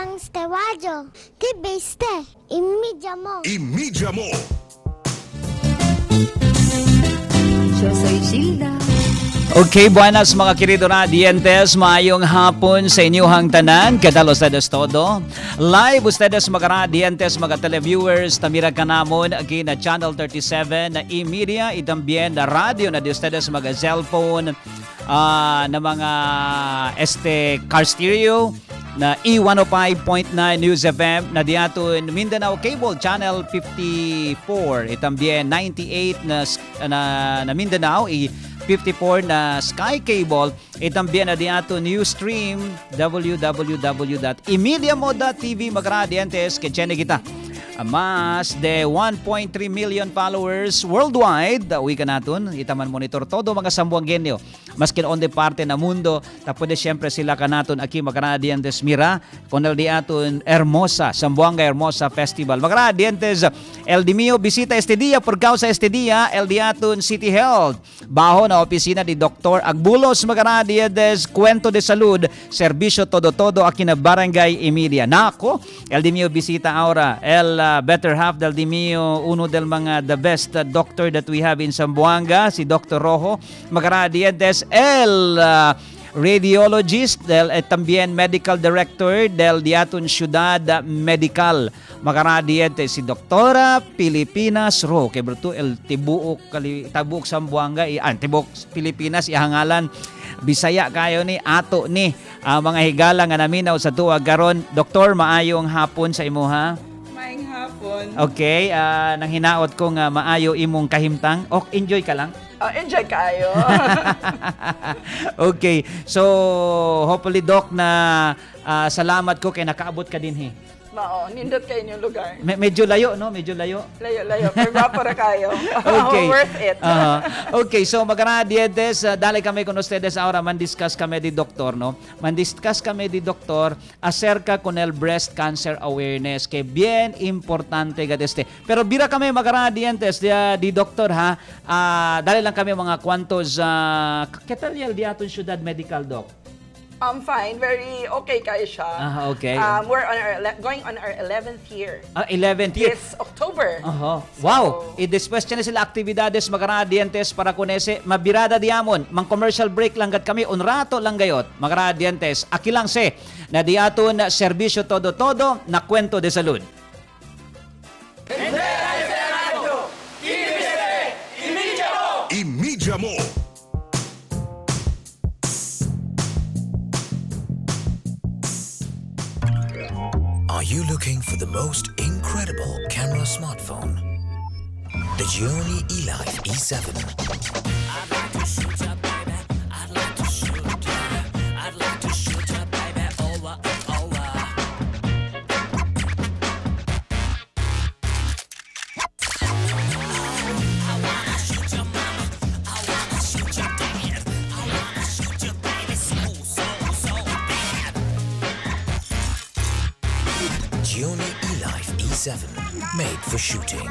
ang stewadyo. Kibiste. Imidya mo. Imidya mo. Yo soy Gilda. Okay, buenas mga querido radiantes, maayong hapon sa inyong tanan. ¿Qué tal ustedes todo? Live ustedes mga radiantes, mga televiewers, tamira ka namon aquí na Channel 37 na e-media, itambien na radio na di ustedes mga cellphone, na mga car stereo, na E105.9 News FM, na di aton Mindanao Cable Channel 54, itambien 98 na Mindanao, 54 na Sky Cable, itambien na di ato news stream www.imediamo.tv magradiantes kechene kita. Mas de 1.3 million followers worldwide, uwi ka natin, itaman monitor todo mga Zamboangenyo. Maskin on the parte na mundo, tapos siyempre sila ka natin aquí magradiantes mira, con el di aton Hermosa, Zamboanga Hermosa Festival. Magradiantes, el di mio bisita este día, por causa este día, el di aton City Health. Bajo na opisina di Dr. Agbulos, magradiantes, Cuento de Salud, Servicio Todo Todo, aquí na Barangay Emilia. Nako, el di mio bisita ahora, el better half del di mio, uno del mga the best doctor that we have in Zamboanga, si Dr. Rojo, magradiantes, el radiologist, también medical director del diaton Ciudad Medical, magradiantes, si Doktora Filipinas Rojo, kay bruto el tibuok Zamboanga, tibuok Pilipinas, ihangalan Bisaya kayo ni ato ni mga higala nga naminaw sa tuwag karon. Doktor, maayong hapon sa imuha. Maayong hapon. Okay, nang hinaot ko nga maayo imong kahimtang. Enjoy ka lang. Enjoy kayo. Okay, so hopefully Doc na salamat ko kay nakaabot ka din Mao, nindot kayo yung lugar. Medyo layo, no? Medyo layo. Layo. Pero para kayo. Okay. Worth it. Okay, so magradiantes, dali kami con ustedes ahora mandiscuss kami di doktor, no? Mandiscuss kami di doktor acerca con el breast cancer awareness, que bien importante gadeste. Pero bira kami magradiantes di doktor ha. Dali lang kami mga kwantos ketalial di aton Ciudad Medical Doc. Fine. Very okay kayo siya. Okay. We're going on our 11th year. 11th year. This October. Wow. Después tiene sila aktividades magradiantes para kunese mabirada diamon. Mang commercial break lang gat kami. Un rato lang gayot. Magradiantes. Aki lang na diaton Servicio Todo Todo na Cuento de Salud. Imidya mo. Are you looking for the most incredible camera smartphone? The Gioni eLife E7. I'd like to shoot ya, baby. I'd like to shoot ya. I'd like to shoot ya, baby. Over and over. I wanna shoot ya, mama. I wanna shoot ya, dad. I wanna shoot ya, baby. So bad. Gioni eLife E7, made for shooting.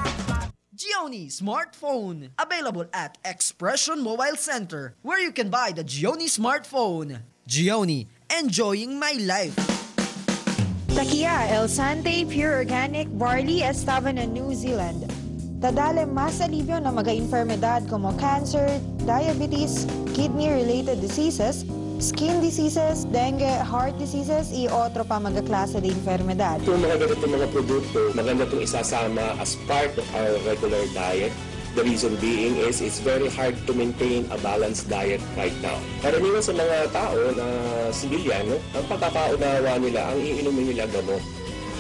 Gioni Smartphone, available at Expression Mobile Center, where you can buy the Gioni Smartphone. Gioni, enjoying my life. Takia El Sante Pure Organic Barley Estaban na New Zealand. Tadale mas alivio na mga enfermedad como cancer, diabetes, kidney-related diseases, skin diseases, dengue, heart diseases, y otro pa mga klase de enfermedad. Itong mga ganito mga produkto, maganda itong isasama as part of our regular diet. The reason being is it's very hard to maintain a balanced diet right now. Karaniwan sa mga tao na sibilyan, ang pagkakaunawa nila, ang iinumin nila gamot.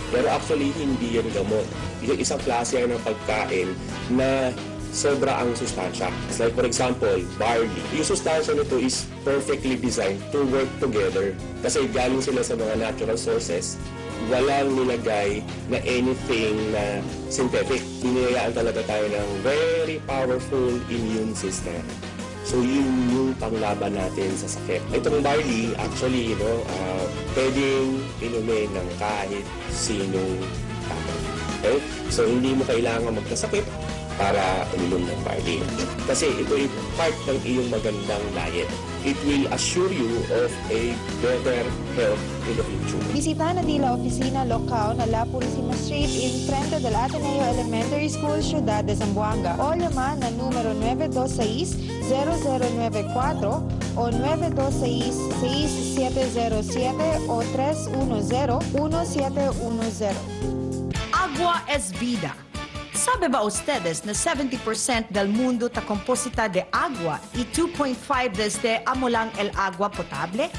Pero actually, hindi yan gamot. Isang klase yan ng pagkain na sobra ang sustansya. It's like for example, barley. Yung sustansya nito is perfectly designed to work together. Kasi galing sila sa mga natural sources. Walang nilagay na anything na synthetic. Hinayaan talaga tayo ng very powerful immune system. So yun yung panglaban natin sa sakit. Itong barley, actually, pwedeng inumin ng kahit sinong tao. Okay? So hindi mo kailangan magkasakit para uminom ng barley. Kasi ito ay part ng iyong magandang diet. it will assure you of a better health in the future. Bisitahan na nila Oficina Local na La Purísima Street in frente del Ateneo Elementary School, Ciudad de Zamboanga o llaman na numero 926-0094 o 926-6707 o 310-1710. Agua es vida. ¿Sabe ba ustedes na 70% del mundo está composita de agua y 2.5 desde amo lang el agua potable?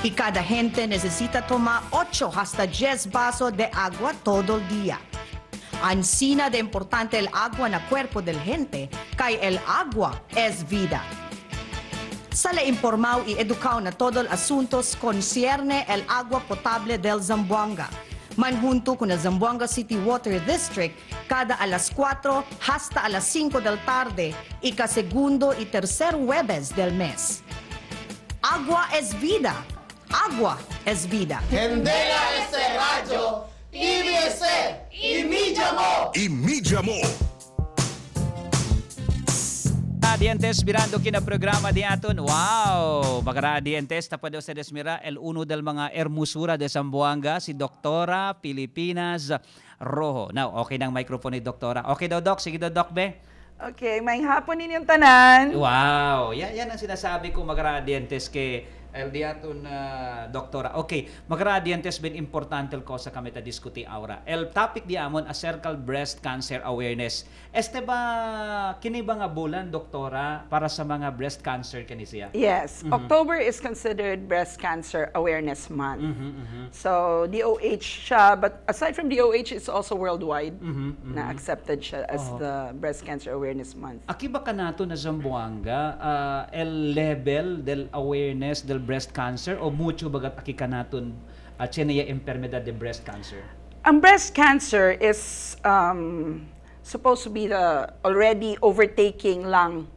Y cada gente necesita tomar 8 hasta 10 vasos de agua todo el día. Ansina de importante el agua en el cuerpo del gente, kay el agua es vida. Sala informaw y educaw na todo el asuntos concierne el agua potable del Zamboanga. Manjunto con el Zamboanga City Water District cada alas 4 hasta alas 5 del tarde y cada segundo y tercer jueves del mes. Agua es vida. Agua es vida. Candela este radio, IBC, Imijamo. Radiantes, mirando kina programa di aton. Wow! Mga radiantes, tapos sa desmira, el uno del mga hermosura de Zamboanga, si Doktora Filipinas Rojo. Now, okay ng microphone ni Doktora. Okay daw, Doc. Sige daw, Doc, be. Okay, may hapon ninyong tanan. Wow! Yan ang sinasabi ko, mga radiantes, kay el diaton doktora. Okay, magradiantes ben importante el cosa kami ta diskuti aura. El topic di amon a cervical breast cancer awareness. Este ba kini ba nga bulan doktora para sa mga breast cancer kani siya? Yes, October is considered Breast Cancer Awareness Month. So DOH siya, but aside from DOH, it's also worldwide na accepted siya as the Breast Cancer Awareness Month. Aki ba kanato na Zamboanga el level del awareness del breast cancer o mucho bagat aki kanaton chenaya enfermedad de breast cancer? Ang breast cancer is supposed to be the already overtaking lung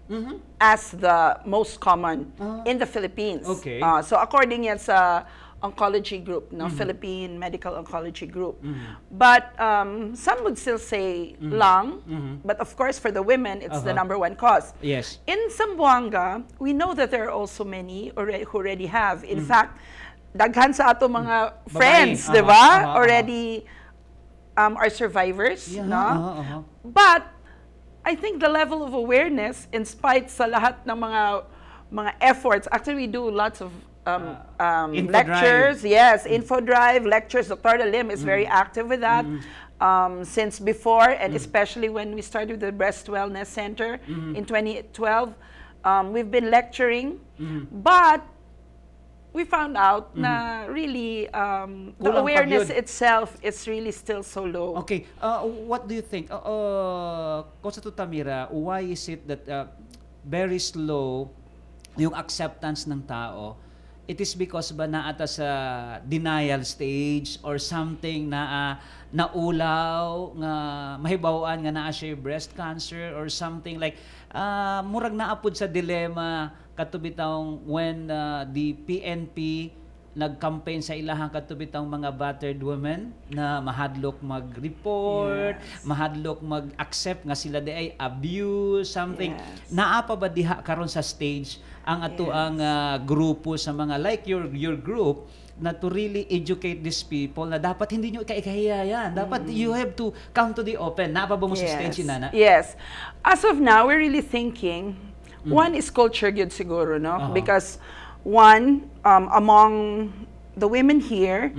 as the most common in the Philippines. Okay. So according yan sa oncology group, no, Philippine Medical Oncology Group. But some would still say lung, but of course for the women, it's the #1 cause. Yes. In Zamboanga, we know that there are also many who already have. In fact, daghan sa ato mga friends, di ba? Already are survivors, no? But I think the level of awareness, in spite sa lahat ng mga efforts, actually we do lots of lectures, info drive, lectures. Dr. Lim is very active with that since before, and especially when we started the Breast Wellness Center in 2012. We've been lecturing, but we found out na really the awareness itself is really still so low. Okay, what do you think? Kosa to Tamira, why is it that very slow yung acceptance ng tao? It is because ba naata sa denial stage or something na naulaw nga mahibawaan nga naa siya breast cancer or something like murag naapod sa dilemma katubitang when the PNP nag-campaign sa ilahang katubitang mga battered women na mahadlok mag-report, mahadlok mag-accept nga sila di ay abuse, something. Naapa ba diha karon sa stage ang ato ang grupo sa mga like your group na to really educate these people na dapat hindi nyo ikahiyayan. Dapat you have to come to the open. Naapa ba mo sa stage inana? Yes. As of now, we're really thinking, one is culture good siguro, no? Because one, among the women here,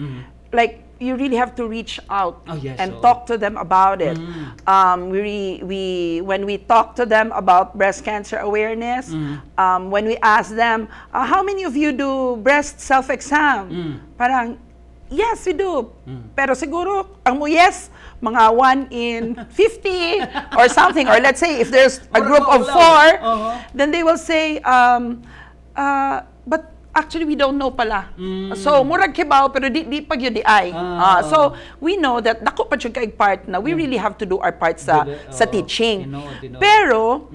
like, you really have to reach out and talk to them about it. When we talk to them about breast cancer awareness, when we ask them, how many of you do breast self-exam? Parang, yes, we do. Pero siguro, ang yes, mga 1 in 50 or something. Or let's say, if there's a group of 4, then they will say, but actually, we don't know pala. So, murag kibaw, pero di pag yun di ay. So, we know that dako pa siya kaig part na we really have to do our part sa teaching. Pero,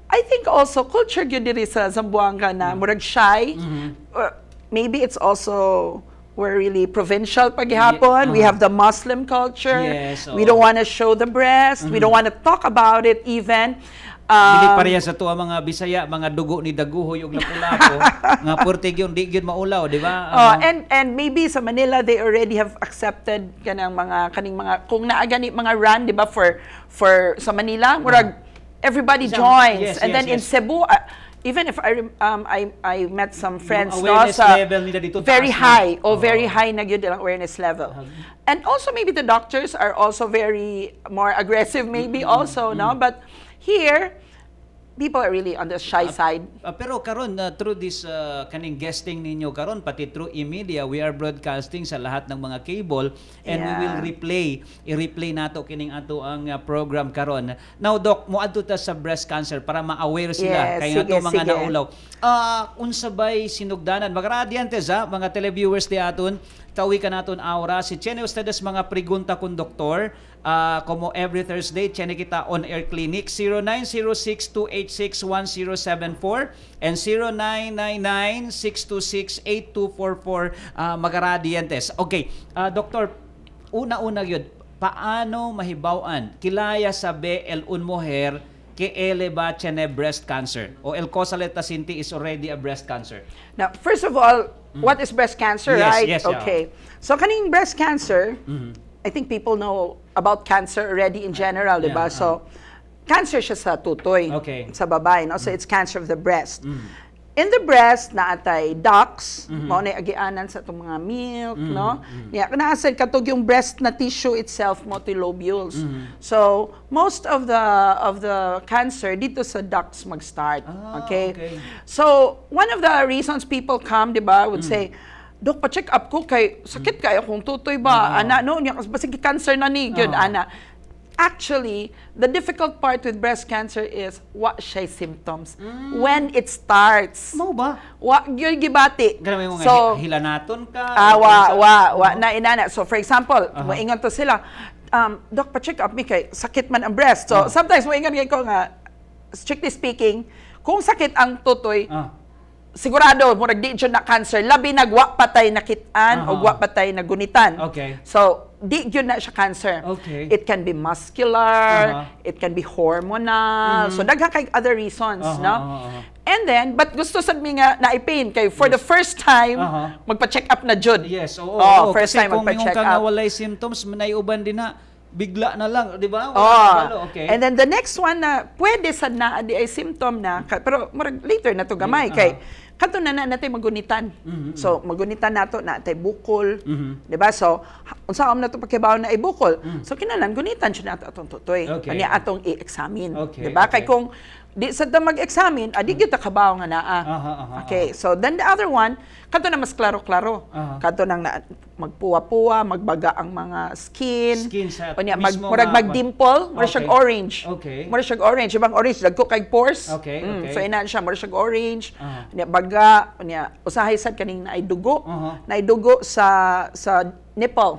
I think also, culture yun diri sa Zamboanga na murag shy. Maybe it's also, we're really provincial paghihapon. We have the Muslim culture. We don't want to show the breast. We don't want to talk about it even. Dili pareha sa tuwa mga Bisaya, mga dugo ni daguhoy ug lapu-lapu, nga purtig yung di gyud maulaw, di ba? And maybe sa Manila they already have accepted kaning mga kung naa gani mga run, di ba, for sa Manila, murag everybody joins. Yes, and then in Cebu, even if I met some friends awareness level nila dito very taas high very high na gyud ang awareness level. And also maybe the doctors are also very more aggressive maybe also, no? But here people are really on the shy side. Pero karon through this kaning guesting ninyo karon, pati through e-media, we are broadcasting sa lahat ng mga cable, and we will i-replay nato kining ato ang program karon. Now Doc, moadto ta sa breast cancer para ma-aware sila kay ato mga naulaw. Unsa bay sinugdanan mga radiantes mga televiewers di aton, tawi ka naton aura si Chene ustedes mga pregunta kun doktor. Como every Thursday, Chene kita on air clinic 0906-286-1074 and 0999-626-8244 mga radiantes. Okay, Doktor, una-una yun, paano mahibawan kilaya sabi el un mujer que ele ba tiene breast cancer o el cosa sinti is already a breast cancer? Now, first of all, what is breast cancer, right? Yes, okay. So kaning breast cancer, I think people know about cancer already in general, diba? So, cancer siya sa tutoy, sa babae, no? So, it's cancer of the breast. In the breast, naatay ducts, mao na agianan sa itong mga milk, no? Naasad katog yung breast na tissue itself, multilobules. So, most of the cancer dito sa ducts mag-start, okay? So, one of the reasons people come, diba, would say, Dok, pa-check up ko kay sakit kaya kung tutoy ba? Ana, no, niya basig cancer na ni gyud ana. Actually, the difficult part with breast cancer is what siya symptoms when it starts. Mo ba? Wa gyud gibati. So hilanaton ka. Na inana. So for example, moingon to sila, Dok, pa-check up mi kay sakit man ang breast. So sometimes moingon kay ko nga, strictly speaking, kung sakit ang tutoy, sigurado murag di jud na cancer, labi nagwa patay nakitaan o wa patay nagunitan. Okay. So di jud na siya cancer. Okay. It can be muscular, it can be hormonal. So daghan kay other reasons, no? And then but gusto sad mi nga na-pain kay for the first time magpa-check up na jud. Yes, first kasi time magpa-check kung up. walay symptoms manay-uban din na bigla na lang, di ba? Okay. And then the next one na pwede sad na di ay symptom na pero murag later na to gamay kay kato na natay magunitan. So magunitan nato na tay bukol, di ba? So unsaon na to pagkibaw na ay bukol. So kinahanglan gunitan siya nato atong tutoy. Kanya atong i-examine, di ba? Kay kung di sad ta mag-examine, di gyud ta kabaw nga naa. Okay. So then the other one, kato na mas klaro-klaro. Kato nang magpuwa-puwa, magbaga ang mga skin sa mismo murag mag-dimple, murag siyang orange. Murag siyang orange, ibang orange dagko kay pores. So ina siya murag siyang orange. Nya baga, nya usahay sad kaning naay dugo. Naay dugo sa nipple.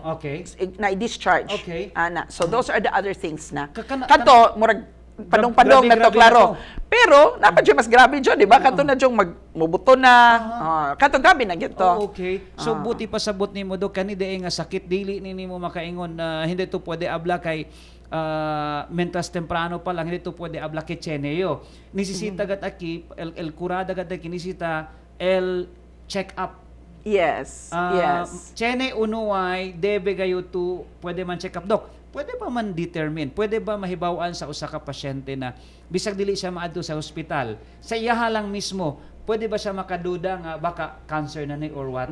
Na discharge. Ana. So those are the other things na. Kato murag padong-padong na to klaro. Pero dapat siya mas grabe jud, di ba? Kato na jung magmubuto na. Kato grabe na gito. So buti pa sabot nimo Dok kani dai nga sakit dili nimo makaingon na hindi to pwede abla kay mentas temprano pa lang, hindi to pwede abla kay Cheneyo. Nisisita gat aki el kurada gat kinisita el check up. Yes. Chene unuway debe gayo to pwede man check up Dok. Pwede ba man determine, pwede ba mahibawan sa usa ka pasyente na bisag dili siya maadto sa ospital, sa iyaha lang mismo, pwede ba siya makaduda nga baka cancer na ni or what?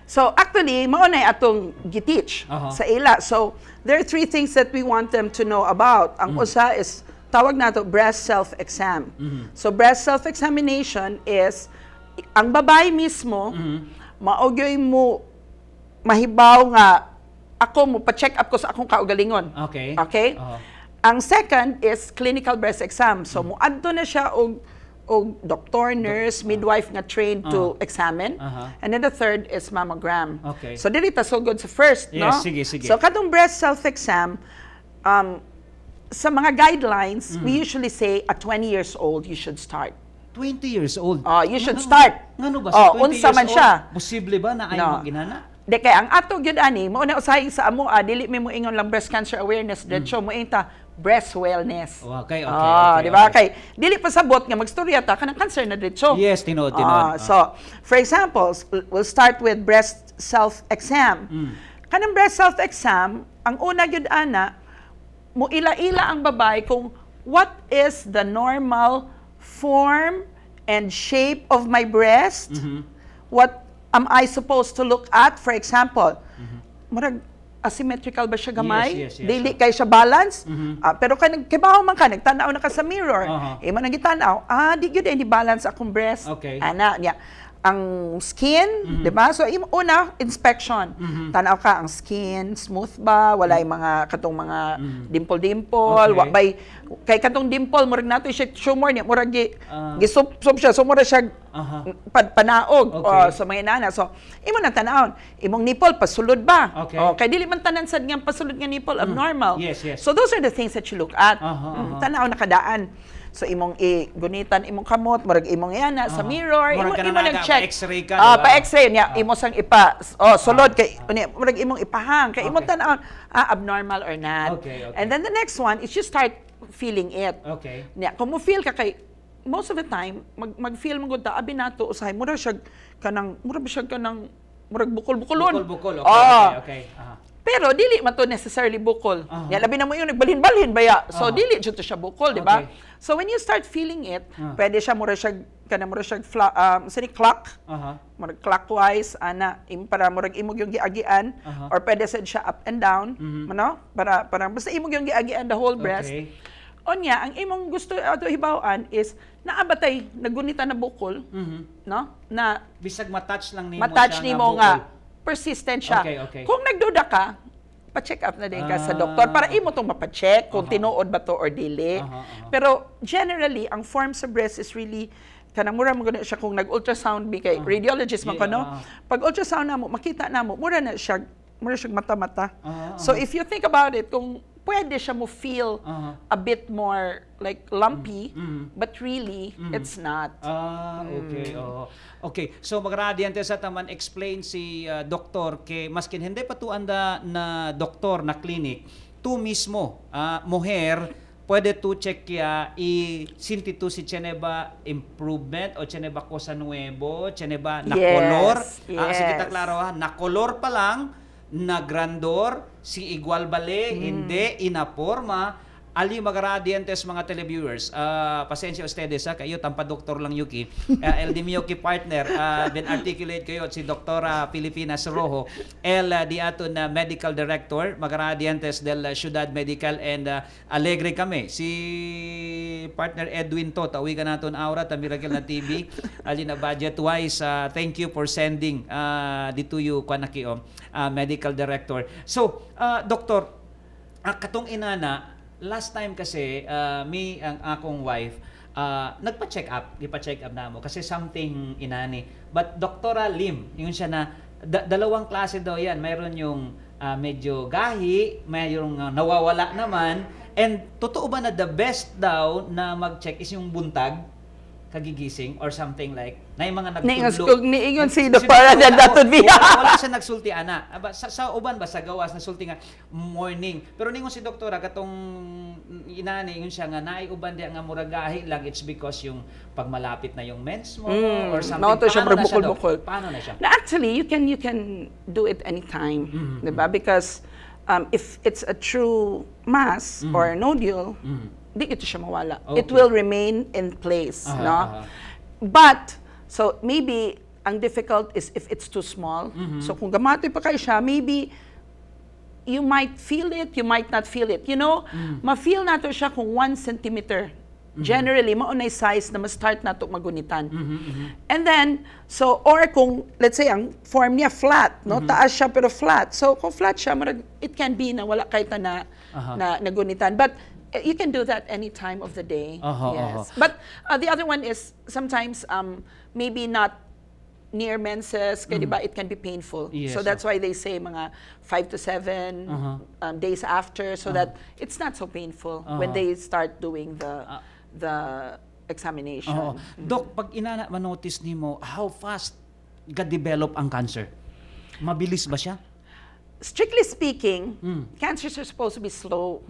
So actually, mao na atong giteach sa ila. So there are 3 things that we want them to know about. Ang usa is tawag nato breast self-exam. So breast self-examination is ang babae mismo maogyoy mo mahibaw nga ako mo pa-check up ko sa akong kaugalingon. Okay? Ang second is clinical breast exam. So muadto na siya og doctor, nurse, midwife nga trained to examine. And then the third is mammogram. So dili ta so good sa first, no? Sige. So katong breast self-exam sa mga guidelines, we usually say at 20 years old you should start. 20 years old? You should start. Ngano ba? 20 unsa man years siya. Old, posible ba na ay ginana? De kay ang ato gyud ani mo na usahay sa amo dili mi mo ingon lang breast cancer awareness so mo inta breast wellness. Okay. Di ba? Kay dili pasabot nga magstorya ta kanang cancer na diretso. Yes, tinod. So, for example, we'll start with breast self-exam. Kanang breast self-exam, ang una gyud ana, mo ila-ila ang babae kung what is the normal form and shape of my breast. What am I supposed to look at? For example, murag asymmetrical ba siya gamay? Yes. Dili kay siya balance? Pero kibaho man ka, nagtanaw na ka sa mirror. Imo nang gitanaw, di gyud ni balance akong breast. Okay. Ana niya. Ang skin, di ba? So, una, inspection. Tanaw ka, ang skin, smooth ba? Wala yung mga, katong mga dimple-dimple. Okay. Kay katong dimple, murag nato siya tumor niya, murag gisub siya, so murag siya panaog sa mga inana. So, imo na tanawon. Imong nipple, pasulod ba? Okay. Kay dili man tanan sad nga pasulod nga nipple, abnormal. Yes. So, those are the things that you look at. Tanaw na kadaan. So imong gunitan imong kamot, murag imong yana sa mirror, imo nag-check. Pa-X-ray ka, pa-X-ray niya, imo sang sulod kay murag imong ipahang kay imong tan-aon abnormal or not. Okay. And then the next one is you start feeling it. Okay. Niya, kung mo feel ka kay most of the time mag-feel mo gud ta abi nato usahay murag siya kanang murag bukol-bukolon. Bukol. Okay. Pero dili man to necessarily bukol. Ya labi na mo yung nagbalhin-balhin baya. So dili jud to siya bukol, di ba? So when you start feeling it, pwede siya mura siya clock. Murag clockwise ana para murag imog yung giagian or pwede siya up and down, no? Para basta imog yung giagian the whole breast. Okay. Onya, ang imong gusto ato hibaw-an is naabatay nagunita na bukol, no? Na bisag matouch lang nimo matouch siya nimo nga persistent siya. Okay. Kung nagduda ka, pa-check up na din ka sa doktor para imo tong mapacheck kung tinuod ba to or dili. Pero generally, ang form sa breast is really kanang mura mo siya kung nag-ultrasound kay radiologist man ko, no? Pag ultrasound na mo, makita na mo, mura siya mata-mata. So if you think about it, kung pwede siya mo feel a bit more like lumpy, but really, it's not. Okay. So magradiante sa taman explain si doktor kay maskin hindi pa tu anda na doktor na clinic, tu mismo muher pwede tu check ya sinti tu si cheneba improvement o cheneba cosa nuevo, cheneba na color. Kasi kita klaro na color pa lang, na grandor, si igual bale, hindi, inaporma, ali magradientes mga televiewers. Pasensya ustedes kayo tampa doktor lang Yuki. El Dimioki partner, ben articulate kayo si Doktora Filipinas Rojo, el di ato na medical director magradientes del Ciudad Medical and alegre kami. Si partner Edwin to, tawigan naton aura ta Miracle na TV. Ali na budget wise, thank you for sending dito you kanakio medical director. So, doktor, katong inana last time kasi, me ang akong wife, nagpa-check up, ipa-check up na mo kasi something inani. But Doktora Lim, yun siya na, dalawang klase daw yan. Mayroon yung medyo gahi, mayroong nawawala naman. And totoo ba na the best daw na mag-check is yung buntag, kagigising or something like na yung mga nagtudlo. Niingon si Doktora Dadatod Via. Wala siya nagsulti ana. Sa uban ba sa gawas nasulti nga morning. Pero ningon si doktora katong inani yun siya nga naiuban di nga muragahi lang, it's because yung pag malapit na yung mens mo or something. Paano na siya, bukol. Paano na siya? Now, actually, you can do it anytime, diba? Because if it's a true mass or nodule, di ito siya mawala. It will remain in place, no? But so maybe ang difficult is if it's too small. So kung gamatoy pa kayo siya, maybe you might feel it, you might not feel it. You know, ma-feel nato siya kung 1 centimeter. Generally, maunay size na ma-start nato magunitan. And then, so, or kung, let's say, ang form niya flat, no? Taas siya pero flat. So, kung flat siya, it can be na wala kayo na nagunitan. But, you can do that any time of the day. Yes. But the other one is sometimes maybe not near menses, kaya diba, it can be painful. Yes, so that's why they say mga 5 to 7 days after, so that it's not so painful when they start doing the examination. Dok, pag inana manotice nimo, how fast ga-develop ang cancer? Mabilis ba siya? strictly speaking, cancers are supposed to be slow.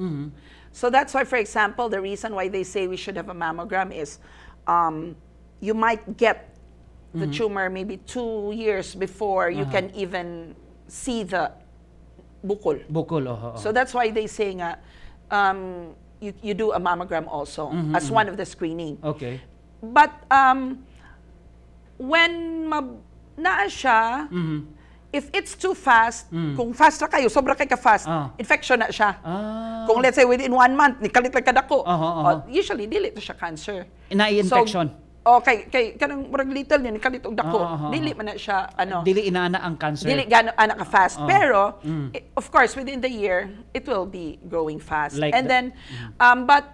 So that's why, for example, the reason why they say we should have a mammogram is you might get the tumor maybe 2 years before you can even see the bukol. So that's why they say nga, you do a mammogram also as one of the screening. Okay. But when naa siya, if it's too fast, kung fast na kayo, sobra kay ka-fast, infection na siya. Kung let's say within 1 month, nikalit lang kadako, usually, dili to siya cancer. Ina-infection. So, kay kanang murag little niya, nikalit og dako, dili man na siya, Dili inaana ang cancer. Dili gano ana ka-fast. Pero, of course, within the year, it will be growing fast. Like and then, but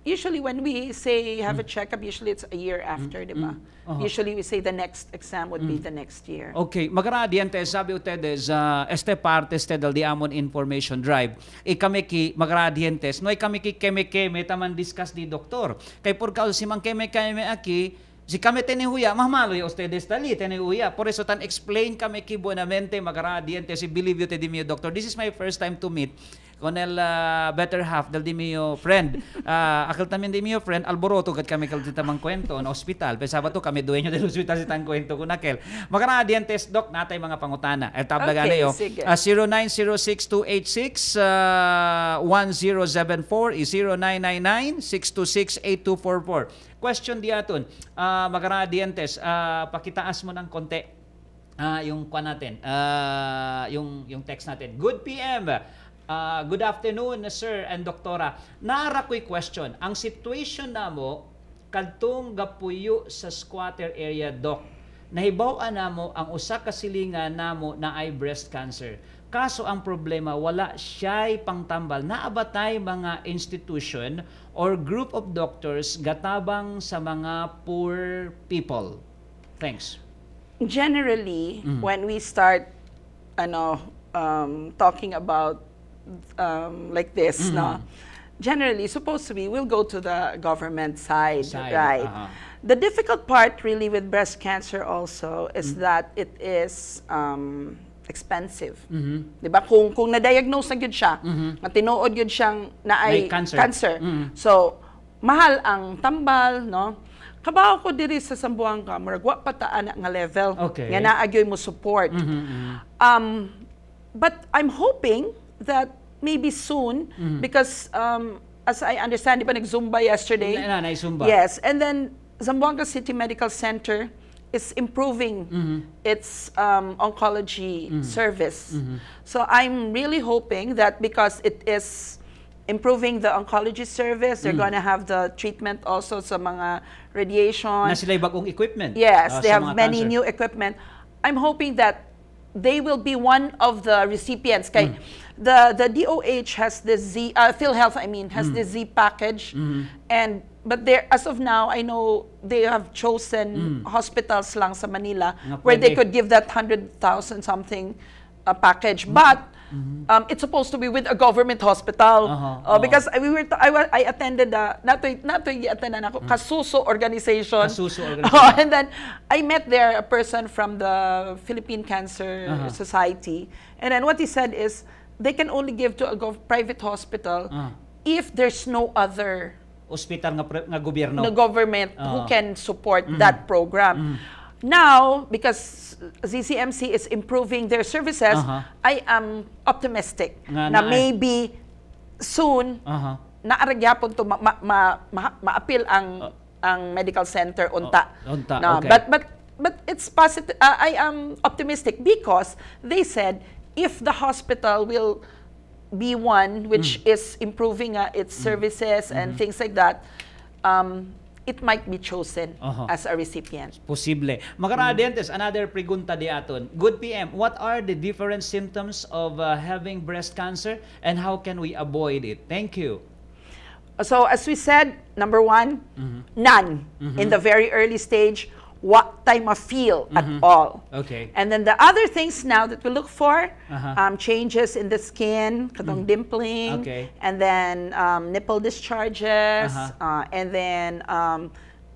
usually when we say have a checkup, usually it's a year after, di ba? Usually we say the next exam would be the next year. Okay, magradiente sabi ustedes este parte del diamond information drive. Kami ki magradientes, no kami ki keme taman discuss di doktor. Kay por causa si mang keme aki si kami tenihuya, mahmalo ya ustedes tali tenihuya. Por eso tan explain kami ki buenamente magradientes si believe you te di mio doctor. This is my first time to meet con el better half del di mio friend. Akal tamin di mio friend alboroto kat kami kal tamang kwento na ospital. Pesaba to kami dueño del hospital si tang kwento kun akel. Magradientes doc natay mga pangutana. El tabla Okay, yo. sige. 0906-286-1074 is 0999-626-8244. Question diaton. Magradientes, pakitaas mo ng konti yung kwa natin. Yung text natin. Good PM. Good afternoon, sir and doktora. Naara ko'y question. Ang situation namo kadtong gapuyo sa squatter area, doc. Nahibaw-an namo ang usa ka silingan namo na ay breast cancer. Kaso ang problema wala siya'y pangtambal. Naabatay mga institution or group of doctors gatabang sa mga poor people. Thanks. Generally, when we start talking about like this, no? Generally, supposed to be, we'll go to the government side. Right? The difficult part really with breast cancer also is that it is expensive. Diba? Kung na-diagnose na yun siya, matinuod yun siyang na ay cancer. So, mahal ang tambal, no? Kabaw ko diri sa Zamboanga, maragwa pataan nga level. Okay. Nga naagyoy mo support. But I'm hoping that maybe soon, because as I understand, di ba nag-Zumba yesterday? Zumba. Yes, and then Zamboanga City Medical Center is improving its oncology service. So I'm really hoping that because it is improving the oncology service, they're going to have the treatment also sa mga radiation. Na sila bagong equipment. Yes, they have many cancer. new equipment. I'm hoping that they will be one of the recipients. Kay the DOH has the PhilHealth, has the Z package, but there, as of now, I know they have chosen hospitals lang sa Manila where they could give that 100,000 something package, but it's supposed to be with a government hospital because I attended Kasuso organization. And then I met there a person from the Philippine Cancer Society, and then what he said is they can only give to a private hospital if there's no other hospital nga gobyerno. The government who can support that program. Now, because ZCMC is improving their services, I am optimistic na maybe soon naaragyapon to ma-appeal ang medical center unta. No, okay. But it's positive. I am optimistic because they said if the hospital will be one which is improving its services and things like that, it might be chosen as a recipient. Posible. Magaradientes, another pregunta di aton. Good PM, what are the different symptoms of having breast cancer and how can we avoid it? Thank you. So as we said, number one, none in the very early stage. What time of feel at all. Okay. And then the other things now that we look for, changes in the skin, katong dimpling, Okay. and then nipple discharges, and then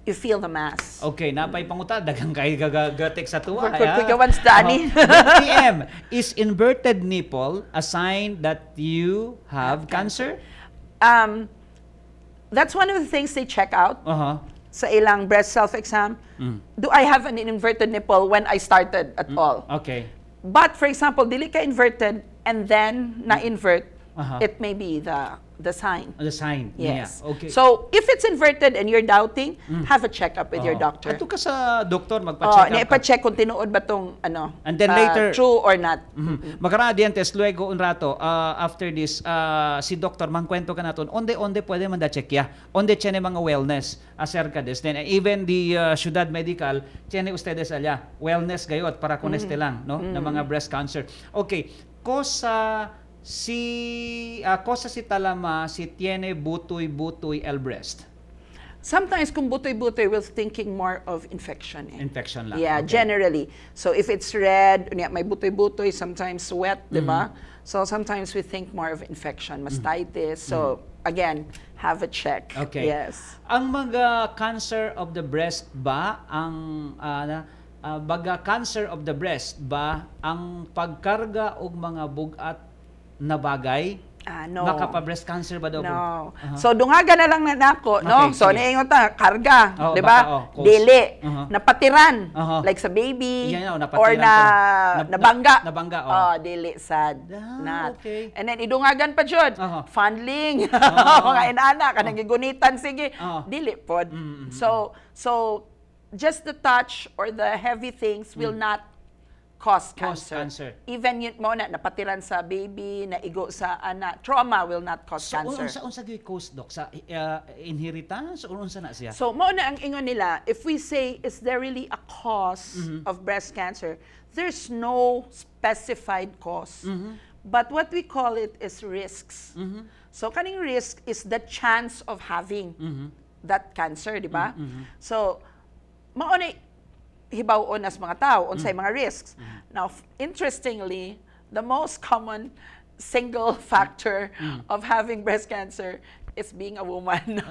you feel the mass. Okay, napay panguta daghang kay gagatek sa tuwa. Once Danny. PM, is inverted nipple a sign that you have cancer? That's one of the things they check out. Sa ilang breast self-exam. Do I have an inverted nipple when I started at all? Okay. But for example, dili ka inverted and then na-invert, it may be the sign. The sign. Yes. Yeah. Okay. So, if it's inverted and you're doubting, have a checkup with your doctor. Ato ka sa doktor magpa-check up. Ipa-check kung tinuod ba tong and then later, true or not. Makaradientes, luego un rato, after this, si doktor, mangkwento ka naton, onde pwede man da-check ya. Onde tiene mga wellness acerca des. Then even the Ciudad Medical, tiene ustedes allá, wellness gayot para con este lang, no? Na mga breast cancer. Okay. Cosa si talama si tiene butoy el breast. Sometimes kung butoy-butoy, we're thinking more of infection. Infection lang. Yeah, generally. So if it's red, may butoy-butoy, sometimes wet, di ba? So sometimes we think more of infection, mastitis. So again, have a check. Okay. Yes. Ang mga cancer of the breast ba cancer of the breast ba ang pagkarga og mga bugat na bagay? No. Makapa-breast cancer ba daw? No. So, dungaga na lang na nako, no? Okay, so, naingon ta, karga, di ba? Dili. Napatiran. Like sa baby. Or nabangga. Nabangga, dili, sad. Not. Okay. And then, idungagan pa jud. Fondling. Mga inana, kanang gigunitan, sige. Dili pod. So, just the touch or the heavy things will not cause cancer. Even yun mo napatiran sa baby, naigo sa anak, trauma will not cause cancer. So, unsa gyud cause, Doc? Sa inheritance or unsa na siya? So, mo na ang ingon nila, if we say, is there really a cause of breast cancer? There's no specified cause. But what we call it is risks. So, kaning risk is the chance of having that cancer, di ba? So, mao na hibaw-on as mga tao, unsay mga risks. Now, interestingly, the most common single factor of having breast cancer is being a woman.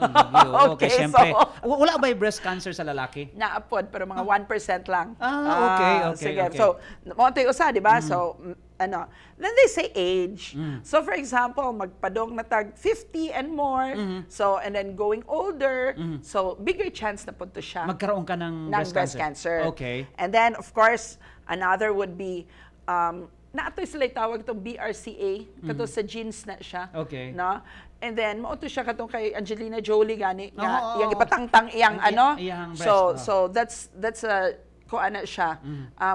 Okay, syempre. Wala ba breast cancer sa lalaki? Naapod, pero mga 1% lang. Okay. Sige. So, mo tayo usa, di ba? So, then they say age. So, for example, magpadong na tag 50 and more. So, and then going older. So, bigger chance na punto siya. Magkaroon ka ng breast cancer. Okay. And then, of course, another would be, naatoy sila tawag itong BRCA. Kato sa genes na siya. Okay. No? And then, mauto siya katong kay Angelina Jolie gani. Iyang ipatangtang iyang breast. So, that's a kuana siya.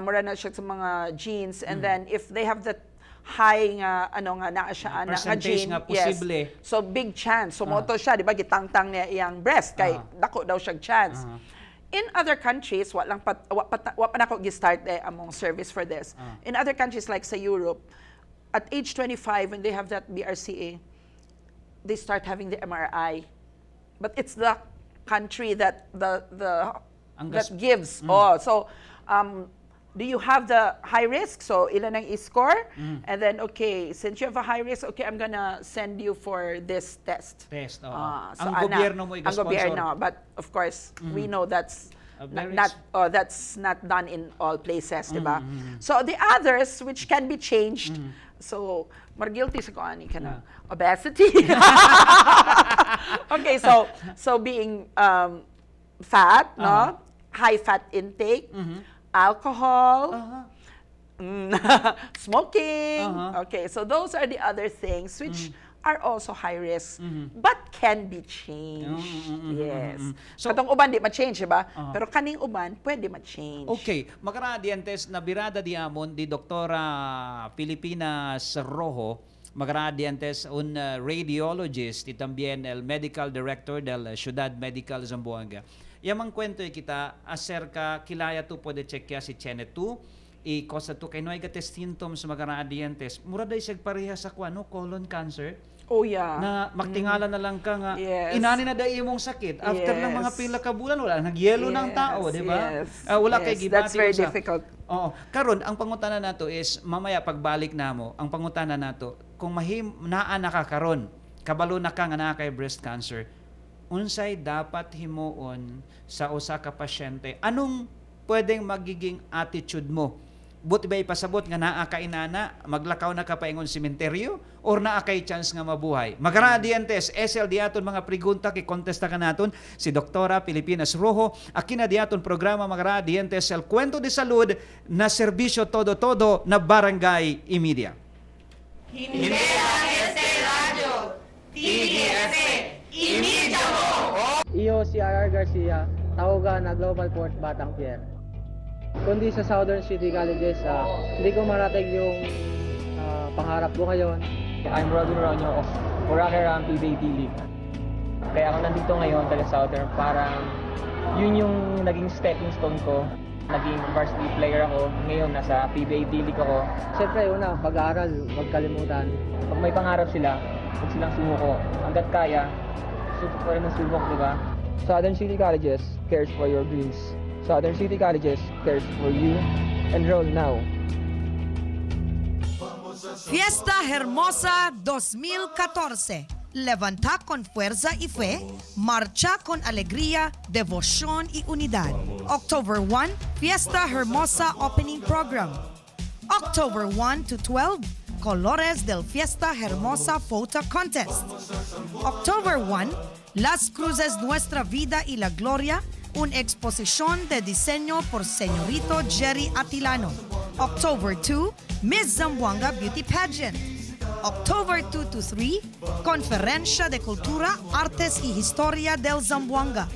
Mura na siya sa mga genes. And then, if they have that high nga, naa siya, nga gene. Nga posible. Yes. So, big chance. So, moto siya, di ba, gitangtang niya iyang breast. Kay, dako daw siyang chance. In other countries, wa pa nako gi-start among service for this. In other countries, like sa Europe, at age 25, when they have that BRCA, they start having the MRI. But it's the country that that gives. So, do you have the high risk? So, ilan ang i-score? And then, okay, since you have a high risk, okay, I'm gonna send you for this test. So, ang gobyerno mo ang gobyerno. But, of course, we know that's that's not done in all places, diba? So, the others, which can be changed, so, mar-guilty sa kuani ka na. Obesity. Okay, so being fat, no? High fat intake, alcohol, smoking. Okay, so those are the other things which are also high risk, but can be changed. Yes. So, katong uban di ma-change, diba? Pero kaning uban, pwede ma-change. Okay. Makaradientes na birada diamon di Doktora Filipinas Rojo, magradientes un radiologist y también el medical director del Ciudad Medical Zamboanga. Yamang kwento kita acerca kilaya tu pwede checkya si Chene tu i cosa tu kay no ay gates symptoms magradientes. Mura day siya pareha sa colon cancer. Oh yeah. Na maktingala na lang ka nga inani na day imong sakit after ng mga pila ka bulan wala nagyelo ng tao, di ba? Wala kay gibati. That's very difficult. Oo. Karon ang pangutana nato is mamaya pagbalik namo, ang pangutana nato kung naa na ka karon, kabalo na ka nga naa kay breast cancer, unsay dapat himuon sa usa ka pasyente? Anong pwedeng magiging attitude mo? Buti ba ipasabot nga naa ka inana, maglakaw na ka paingon sementeryo, or naa kay chance nga mabuhay? Magradientes, SL diaton mga pregunta kay kontesta ka naton si Doktora Filipinas Rojo, akina diaton programa magradientes el Cuento de Salud na Servicio Todo Todo na Barangay Media. Hindi lang Radio, TVS, Media mo! Iyo si R.R. Garcia, tawagan na Global Port Batang Pier. Kundi sa Southern City Colleges, hindi ko marating yung pangarap ko ngayon. I'm Rodel of Boracay PBA League. Kaya ako nandito ngayon taga Southern, parang yun yung naging stepping stone ko. Naging varsity player ako, ngayon nasa PBA League ako. Siyempre, una, pag-aaral, huwag kalimutan. Pag may pangarap sila, huwag silang sumuko. Hanggat kaya, pa rin ang subok, di ba? Southern City Colleges cares for your dreams. Southern City Colleges cares for you. Enroll now. Fiesta Hermosa 2014. Levanta con fuerza y fe, marcha con alegría, devoción y unidad. October 1, Fiesta Hermosa Opening Program. October 1 to 12, Colores del Fiesta Hermosa Photo Contest. October 1, Las Cruces Nuestra Vida y la Gloria, una exposición de diseño por señorito Jerry Atilano. October 2, Miss Zamboanga Beauty Pageant. October 2 to 3, Conferencia de Cultura, Artes y Historia del Zamboanga.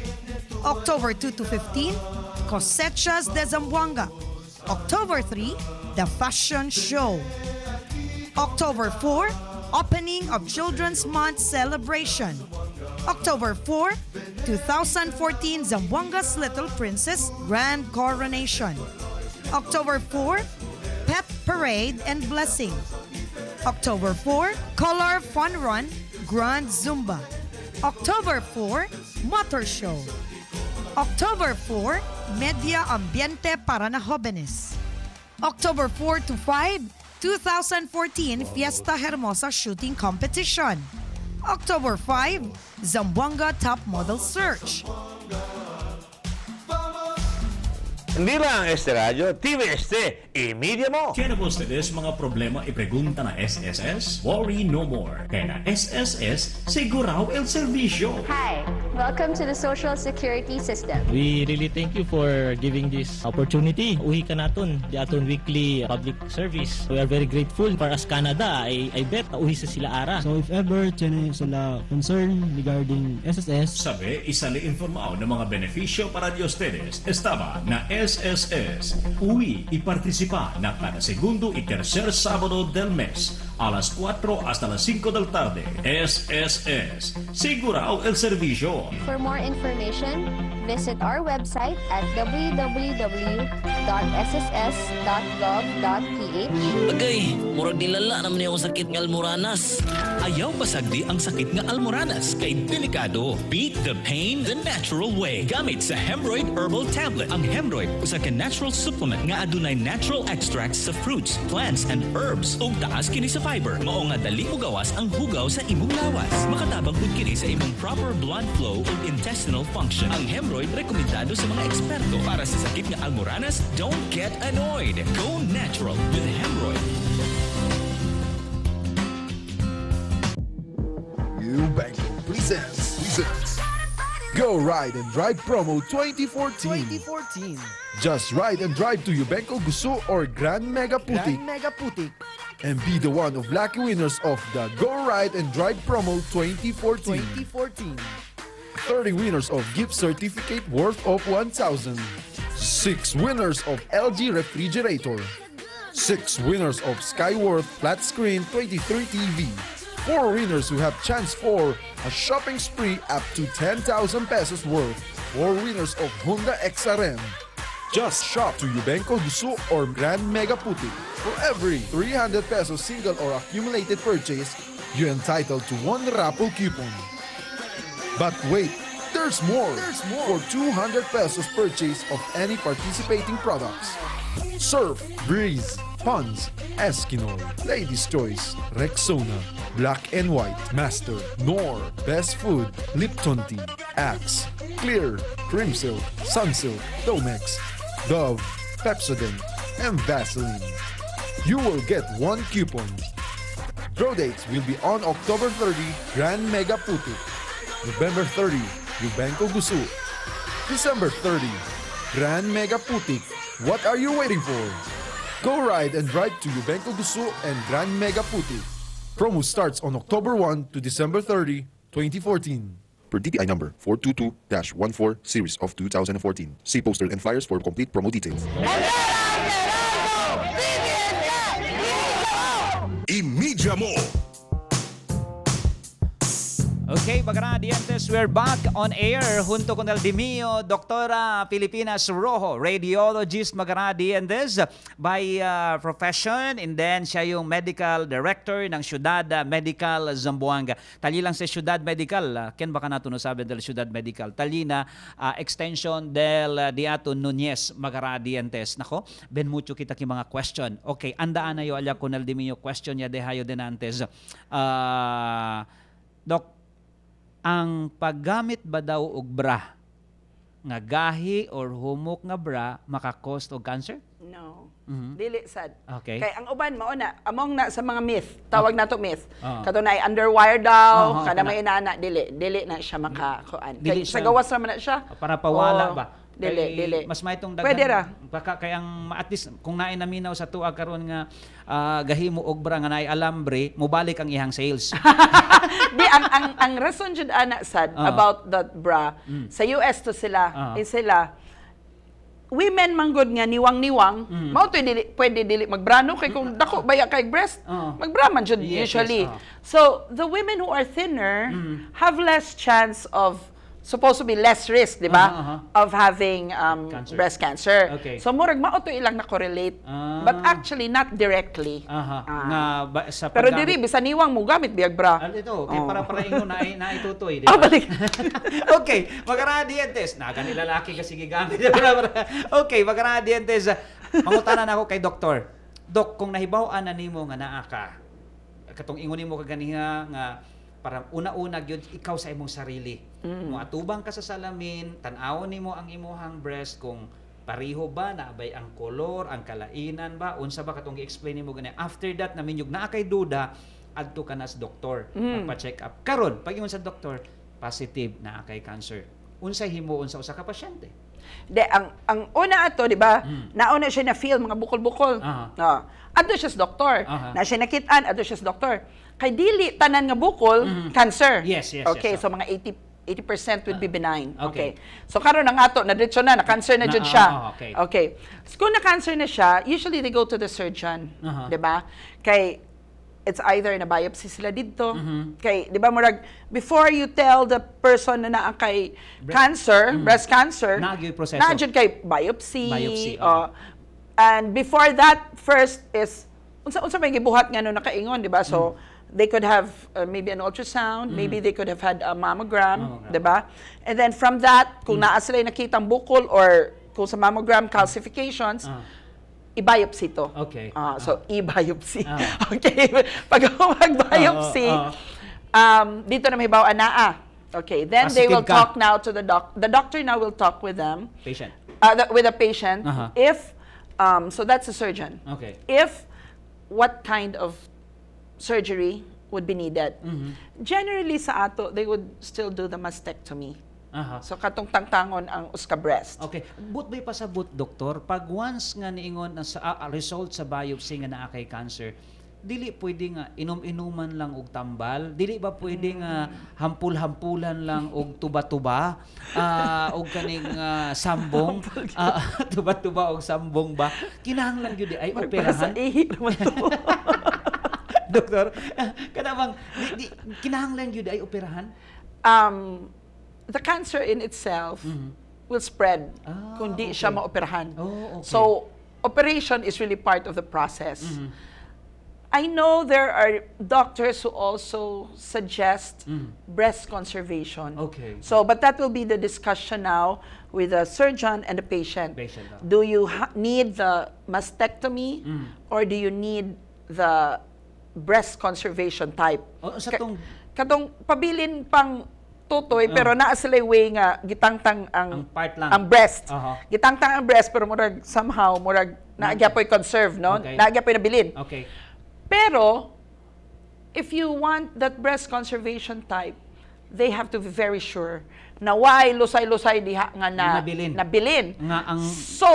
October 2 to 15, Cosechas de Zamboanga. October 3, The Fashion Show. October 4, Opening of Children's Month Celebration. October 4, 2014 Zamboanga's Little Princess Grand Coronation. October 4, Pet Parade and Blessing. October 4, Color Fun Run Grand Zumba. October 4, Motor Show. October 4, Media Ambiente para na Jóvenes. October 4 to 5, 2014 Fiesta Hermosa Shooting Competition. October 5, Zamboanga Top Model Search. Hindi lang Radio, TVS, Media mo! Tiene po ustedes mga problema y pregunta na SSS? Worry no more. Kaya na SSS, seguro el servicio. Hi, welcome to the Social Security System. We really thank you for giving this opportunity. Uhi ka naton, di aton weekly public service. We are very grateful. Para as Canada, I bet uhi sa sila ara. So if ever tiene sila concern regarding SSS, sabi, isali informaw ng mga benepisyo para di ustedes. Estaba na SSS. Uwi y participa na cada segundo y tercer sábado del mes a las 4 hasta las 5 del tarde. SSS. Seguro el servicio. For more information, visit our website at www.sss.gov.ph. Agay, murag nilala naman yung sakit ng almoranas. Ayaw pasagdi ang sakit ng almoranas kay delikado. Beat the pain the natural way. Gamit sa Hemorrhoid Herbal Tablet. Ang Hemorrhoid usa ka natural supplement nga adunay natural extracts sa fruits, plants, and herbs ug taas kini sa fiber. Mao nga dali mo gawas ang hugaw sa imong lawas. Makatabang pud kini sa imong proper blood flow ug intestinal function. Ang Hemorrhoid rekomendado sa mga eksperto para sa sakit nga almoranas. Don't get annoyed. Go natural with Hemorrhoid. Banco presents Go Ride and Drive Promo 2014. Just ride and drive to Ubenco Gusto or Grand Mega Putik and be the one of lucky winners of the Go Ride and Drive Promo 2014. 30 winners of gift certificate worth of 1,000. 6 winners of LG refrigerator. 6 winners of Skyworth flat screen 23 TV. 4 winners who have chance for a shopping spree up to 10,000 pesos worth. 4 winners of Honda XRM. Just shop to Ubenco Gusto or Grand Mega Putik. For every 300 pesos single or accumulated purchase, you're entitled to 1 raffle coupon. But wait, there's more. For 200 pesos purchase of any participating products. Surf, Breeze, Pons, Eskinol, Ladies' Choice, Rexona, Black and White, Master, Knorr, Best Food, Lipton Tea, Axe, Clear, Crimsil, Sunsilk, Domex, Dove, Pepsodent, and Vaseline. You will get 1 coupon. Draw dates will be on October 30, Grand Mega Putik. November 30, Yubenko Gusu. December 30, Grand Mega Putik. What are you waiting for? Go ride and drive to Yubenko Gusu and Grand Mega Putik. Promo starts on October 1 to December 30, 2014. Per DTI number 422-14 series of 2014. See poster and flyers for complete promo details. Imidya mo! Okay, mga radiantes, we're back on air junto con el Dimio, Doktora Filipinas Rojo, radiologist mga radiantes by profession, and then siya yung medical director ng Ciudad Medical Zamboanga. Tali lang sa Ciudad Medical, ken baka nato no sabi del Ciudad Medical. Tali na extension del Diato Nunez mga radiantes. Nako, ben mucho kita ki mga question. Okay, andaan na yo alya con el Dimio question ya dehayo denantes. Dok, ang paggamit ba daw og bra nga gahi or humok nga bra maka-cause og cancer? No. Mhm. Dili sad. Okay. Kay ang uban mao na among na sa mga myth, tawag nato myth. Kato na ay underwire daw, kada may inana dili na siya makakuan. Kay sa gawas naman na siya. Para pawala ba? Dili. Mas may itong Pwede ra. Baka kayang at least kung naay naminaw sa tuwa karon nga gahimo og bra nga naay alambre, mobalik ang ihang sales. Di ang rason jud ana sad about that bra sa US to sila is sila women manggod nga niwang-niwang mao to pwede dili magbrano kay kung dako baya kay breast magbra man jud usually. So the women who are thinner have less chance of supposed to be less risk, di ba, of having breast cancer. Okay. So murag mao to ilang na correlate, but actually not directly. Pero diri bisan niwang mo gamit biag bra. Ito, okay, para ingon na itutoy, di ba? Okay, mga-radiantes, nagan lalaki kasi gigamit. Okay, mga-radiantes, mangutanan ako kay doktor. Dok, kung nahibaw-an na nimo nga naa ka, katong ingon nimo kaganiha nga para una-una gyud ikaw sa imong sarili. Moatubang ka sa salamin, tan-awon nimo ang imong breast kung pareho ba naabay ang kolor, ang kalainan ba, unsa ba katong gi-explain nimo gani. After that naminyog naa kay duda, adto ka na sa doktor, magpa-check up. Karon, pag ingon sa doktor, positive naa kay cancer. Unsay himo unsa usa ka pasyente? De ang una ato, di ba? Nauna siya na feel mga bukol-bukol. Adto siya sa doktor. Na siya nakit-an, adto siya sa doktor. Kay dili tanan nga bukol cancer. Yes. Okay, so mga 80% would be benign. Okay. So karon ang ato na diretso na cancer na jud siya. Okay. So kung na cancer na siya, usually they go to the surgeon, 'di ba? Kay it's either na biopsy sila dito. Kay 'di ba murag before you tell the person na naa kay cancer, breast cancer, na jud kay biopsy. And before that first is unsa may gibuhat nga no nakaingon, 'di ba? So they could have maybe an ultrasound, maybe they could have had a mammogram, diba? And then from that, kung naa sila nakitang bukol or kung sa mammogram calcifications, i-biopsy to. Okay. So, i-biopsy. Okay. Pag mag-biopsy, dito na may bawa naa. Okay. Then they will talk now to the doctor. The doctor now will talk with them. Patient. With the patient. If, so that's a surgeon. Okay. If, what kind of surgery would be needed. Generally sa ato, they would still do the mastectomy. So katong tangtangon ang uska breast. Okay. But may pasabot, doktor, pag once nga niingon sa result sa biopsy nga naa kay cancer, dili pwede nga inom-inuman lang og tambal, dili ba pwede nga hampul-hampulan lang og tuba-tuba, og kaning sambong, tuba-tuba og sambong ba? Kinahanglan gyud ay operahan. Doktor, kanabang kinahanglan gyud ay operahan? The cancer in itself will spread kung di siya maoperahan. So, operation is really part of the process. I know there are doctors who also suggest breast conservation. Okay. So, but that will be the discussion now with the surgeon and the patient. Do you need the mastectomy or do you need the breast conservation type? Sa tong katong pabilin pang tutoy pero naa sila way nga gitangtang ang part lang. ang breast. Gitangtang ang breast pero murag somehow murag naagyapoy conserve, no? Naagyapoy nabilin. Okay. Pero if you want that breast conservation type, they have to be very sure na why lusay-lusay diha nga nabilin. Nga ang so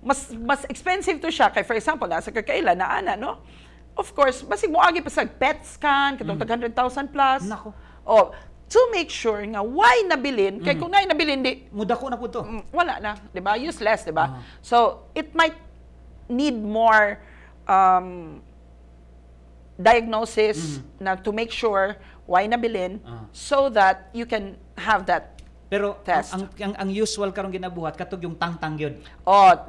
mas expensive to siya kay for example nasa kakaila na ana, no? Of course, basig mo agi pa sa PET scan katong tag 100,000 plus. Nako. To make sure nga why nabilin kay kung nay nabilin di mudako na pud to. Wala na, di ba? Useless, di ba? So it might need more diagnosis na to make sure why nabilin so that you can have that pero test. ang usual karong ginabuhat katog yung tangtang gyud.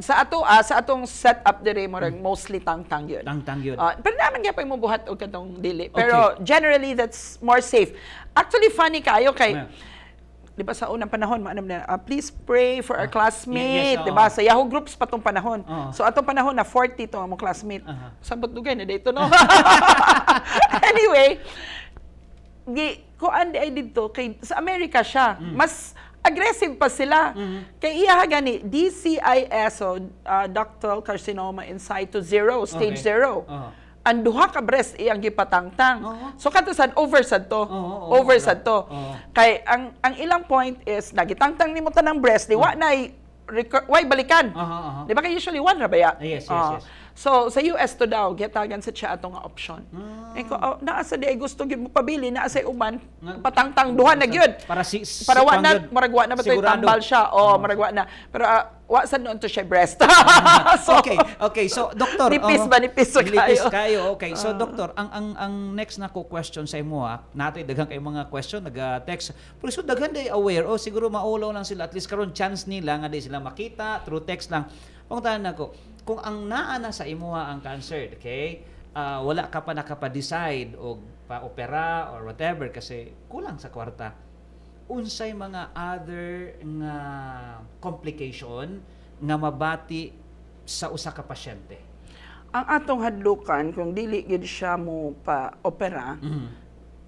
Sa atong setup dire mo mostly tangtang gyud. Tangtang gyud. Pero naman gyapon mo buhat og katong dili. Pero generally that's more safe. Actually funny kayo kay di ba sa unang panahon maanam na please pray for our classmate, di ba? Sa Yahoo groups pa tong panahon. So atong panahon na 40 to ang classmate. Sabot dugay na dito, no? Anyway, kuan di ay dito kay sa Amerika siya. Mas aggressive pa sila. Kay iya gani DCIS ductal carcinoma in situ 0, stage 0. Ang duha ka breast iyang gipatangtang. So katusan oversad to. Oversad to. Kay ang ilang point is nagitangtang nimo tanang breast di wa nay why balikan. Di ba kay usually one ra ba ya? Yes. So sa US to daw gitagan sa siya atong option. Ko naa sa di ay gusto gyud mo pabili naa sa uban patangtang duha na gyud. Para wa na maragwa na batay tambal siya. Maragwa na. Pero wa sad noon to siya breast. So, okay. So doktor, nipis kayo. Okay. So doktor, ang next na ko question sa imo nato daghan kay mga question nag-text. Pero so daghan day aware siguro maulaw lang sila at least karon chance nila nga di sila makita through text lang. Pangutahan nako, kung ang naa na sa imo ang cancer, okay? Wala ka pa nakapa-decide o pa-opera or whatever kasi kulang sa kwarta. Unsay mga other nga complication nga mabati sa usa ka pasyente? Ang atong hadlukan kung dili gid siya mo pa-opera,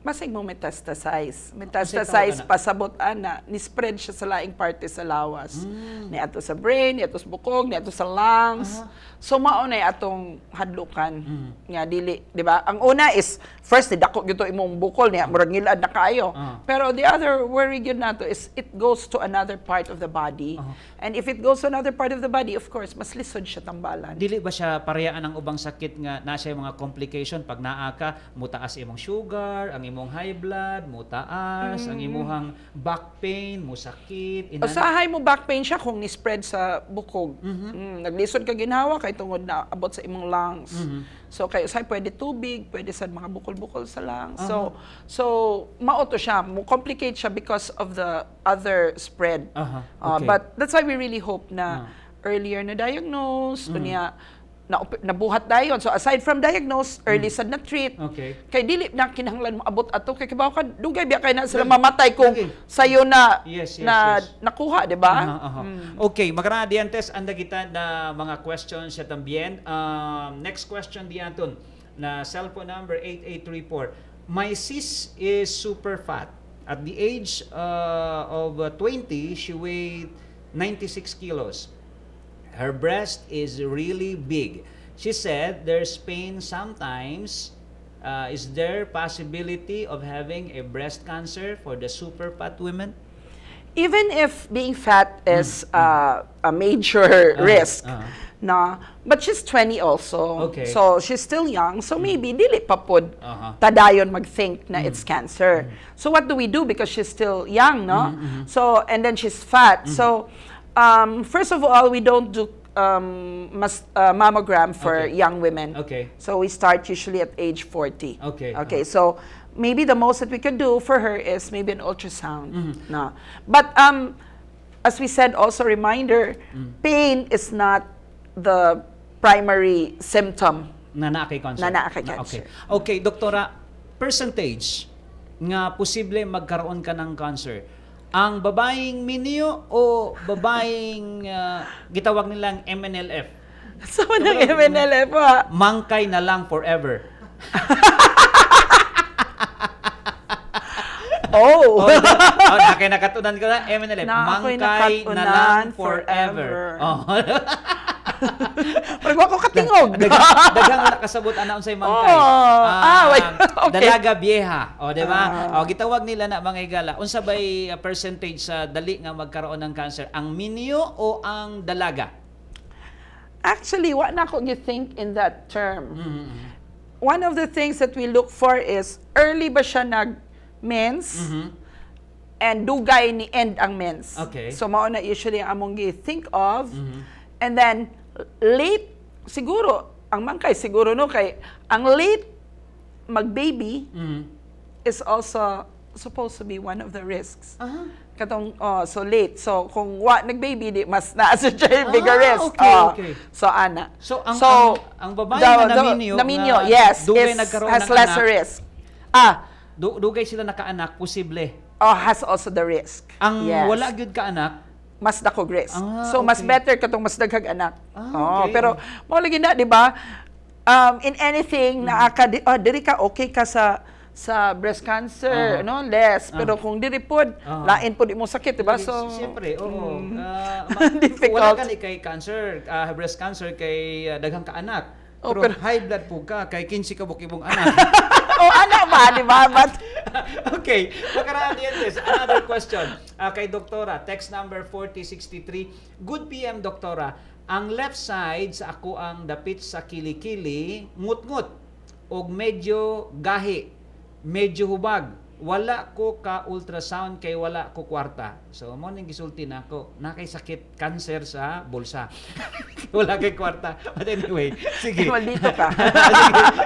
basig mo metastasize. Metastasize pasabot ana, ni-spread siya sa laing parte sa lawas. Ni ato sa brain, ni ato sa bukog, ni ato sa lungs. So mao na atong hadlukan nga dili, di ba? Ang una is first dako gyud to imong bukol niya, murag ngilad na kaayo. Pero the other worry gyud nato is it goes to another part of the body. And if it goes to another part of the body, of course, mas lisod siya tambalan. Dili ba siya parehaan ang ubang sakit nga na siya mga complication pag naa ka, mutaas imong sugar, ang imong high blood, mutaas, ang imong back pain, musakit, usahay mo back pain siya kung ni-spread sa bukog. Naglisod ka ginhawa kay tungod na abot sa imong lungs. So kay usay pwede tubig, pwede sad mga bukol-bukol sa lungs. So mao to siya, mo complicate siya because of the other spread. But that's why we really hope na earlier na diagnose, kunya nabuhat dayon. So aside from diagnose, early sad na treat. Kay dili na kinahanglan mo abot ato kay kibaw ka dugay biya kay na sila mamatay kung sayo na nakuha, di ba? Okay, makarana diantes anda kita na mga questions sa tambien. Next question dianton na cellphone number 8834. My sis is super fat. At the age of 20, she weighed 96 kilos. Her breast is really big. She said there's pain sometimes. Is there possibility of having a breast cancer for the super fat women? Even if being fat is a major risk, but she's 20 also. So she's still young. So maybe dili pa pod tadayon mag-think na it's cancer. So what do we do because she's still young, no? So and then she's fat. So first of all, we don't do mammogram for young women. So we start usually at age 40. So maybe the most that we could do for her is maybe an ultrasound. No. But as we said, also reminder, pain is not the primary symptom na naa kay cancer. Okay, doktora, percentage nga posible magkaroon ka ng cancer. Ang babaeng minyo o babaeng gitawag nilang MNLF? Sa manang MNLF Mangkay na lang forever. Oh. Nakay nakatunan ko na, MNLF, mangkay na lang forever. Oh. Pero ako katingog. Dagang wala kasabot ana unsay mangkay. Okay. Dalaga vieja. O, di ba? Gitawag nila na mga higala. Unsa bay percentage sa dali nga magkaroon ng cancer? Ang minyo o ang dalaga? Actually, what na ko think in that term. One of the things that we look for is early ba siya nag-mens and dugay ni end ang mens. Okay. So mao na usually ang among think of. And then late siguro ang mangkay siguro no kay ang late mag-baby is also supposed to be one of the risks. Katong so late. So kung nag-baby di mas naa sa bigger risk. Okay. So ana. So ang babae na naminyo yes, dugay nagkaroon has ng lesser anak, risk. Dugay sila nakaanak posible. Has also the risk. Ang wala gyud ka anak mas dakog risk. So mas better katong mas daghag anak. Pero mao lagi na di ba? In anything na diri ka okay ka sa breast cancer, no? Less. Pero kung diri pod, lain pod imong sakit, di ba? So siyempre, difficult. Wala ka ni kay cancer, breast cancer kay daghang ka anak. Pero high blood po ka kay 15 ka bukibong anak. Anak ba, di ba? Okay, makaraan dientes. Another question kay Doktora, text number 4063. Good PM, Doktora. Ang left side sa ako ang dapit sa kilikili, ngut-ngut og medyo gahi, medyo hubag. Wala ko ka ultrasound kay wala ko kwarta. So mo ning gisulti nako, nakay sakit cancer sa bulsa. Wala kay kwarta. But anyway, sige. Maldito ka.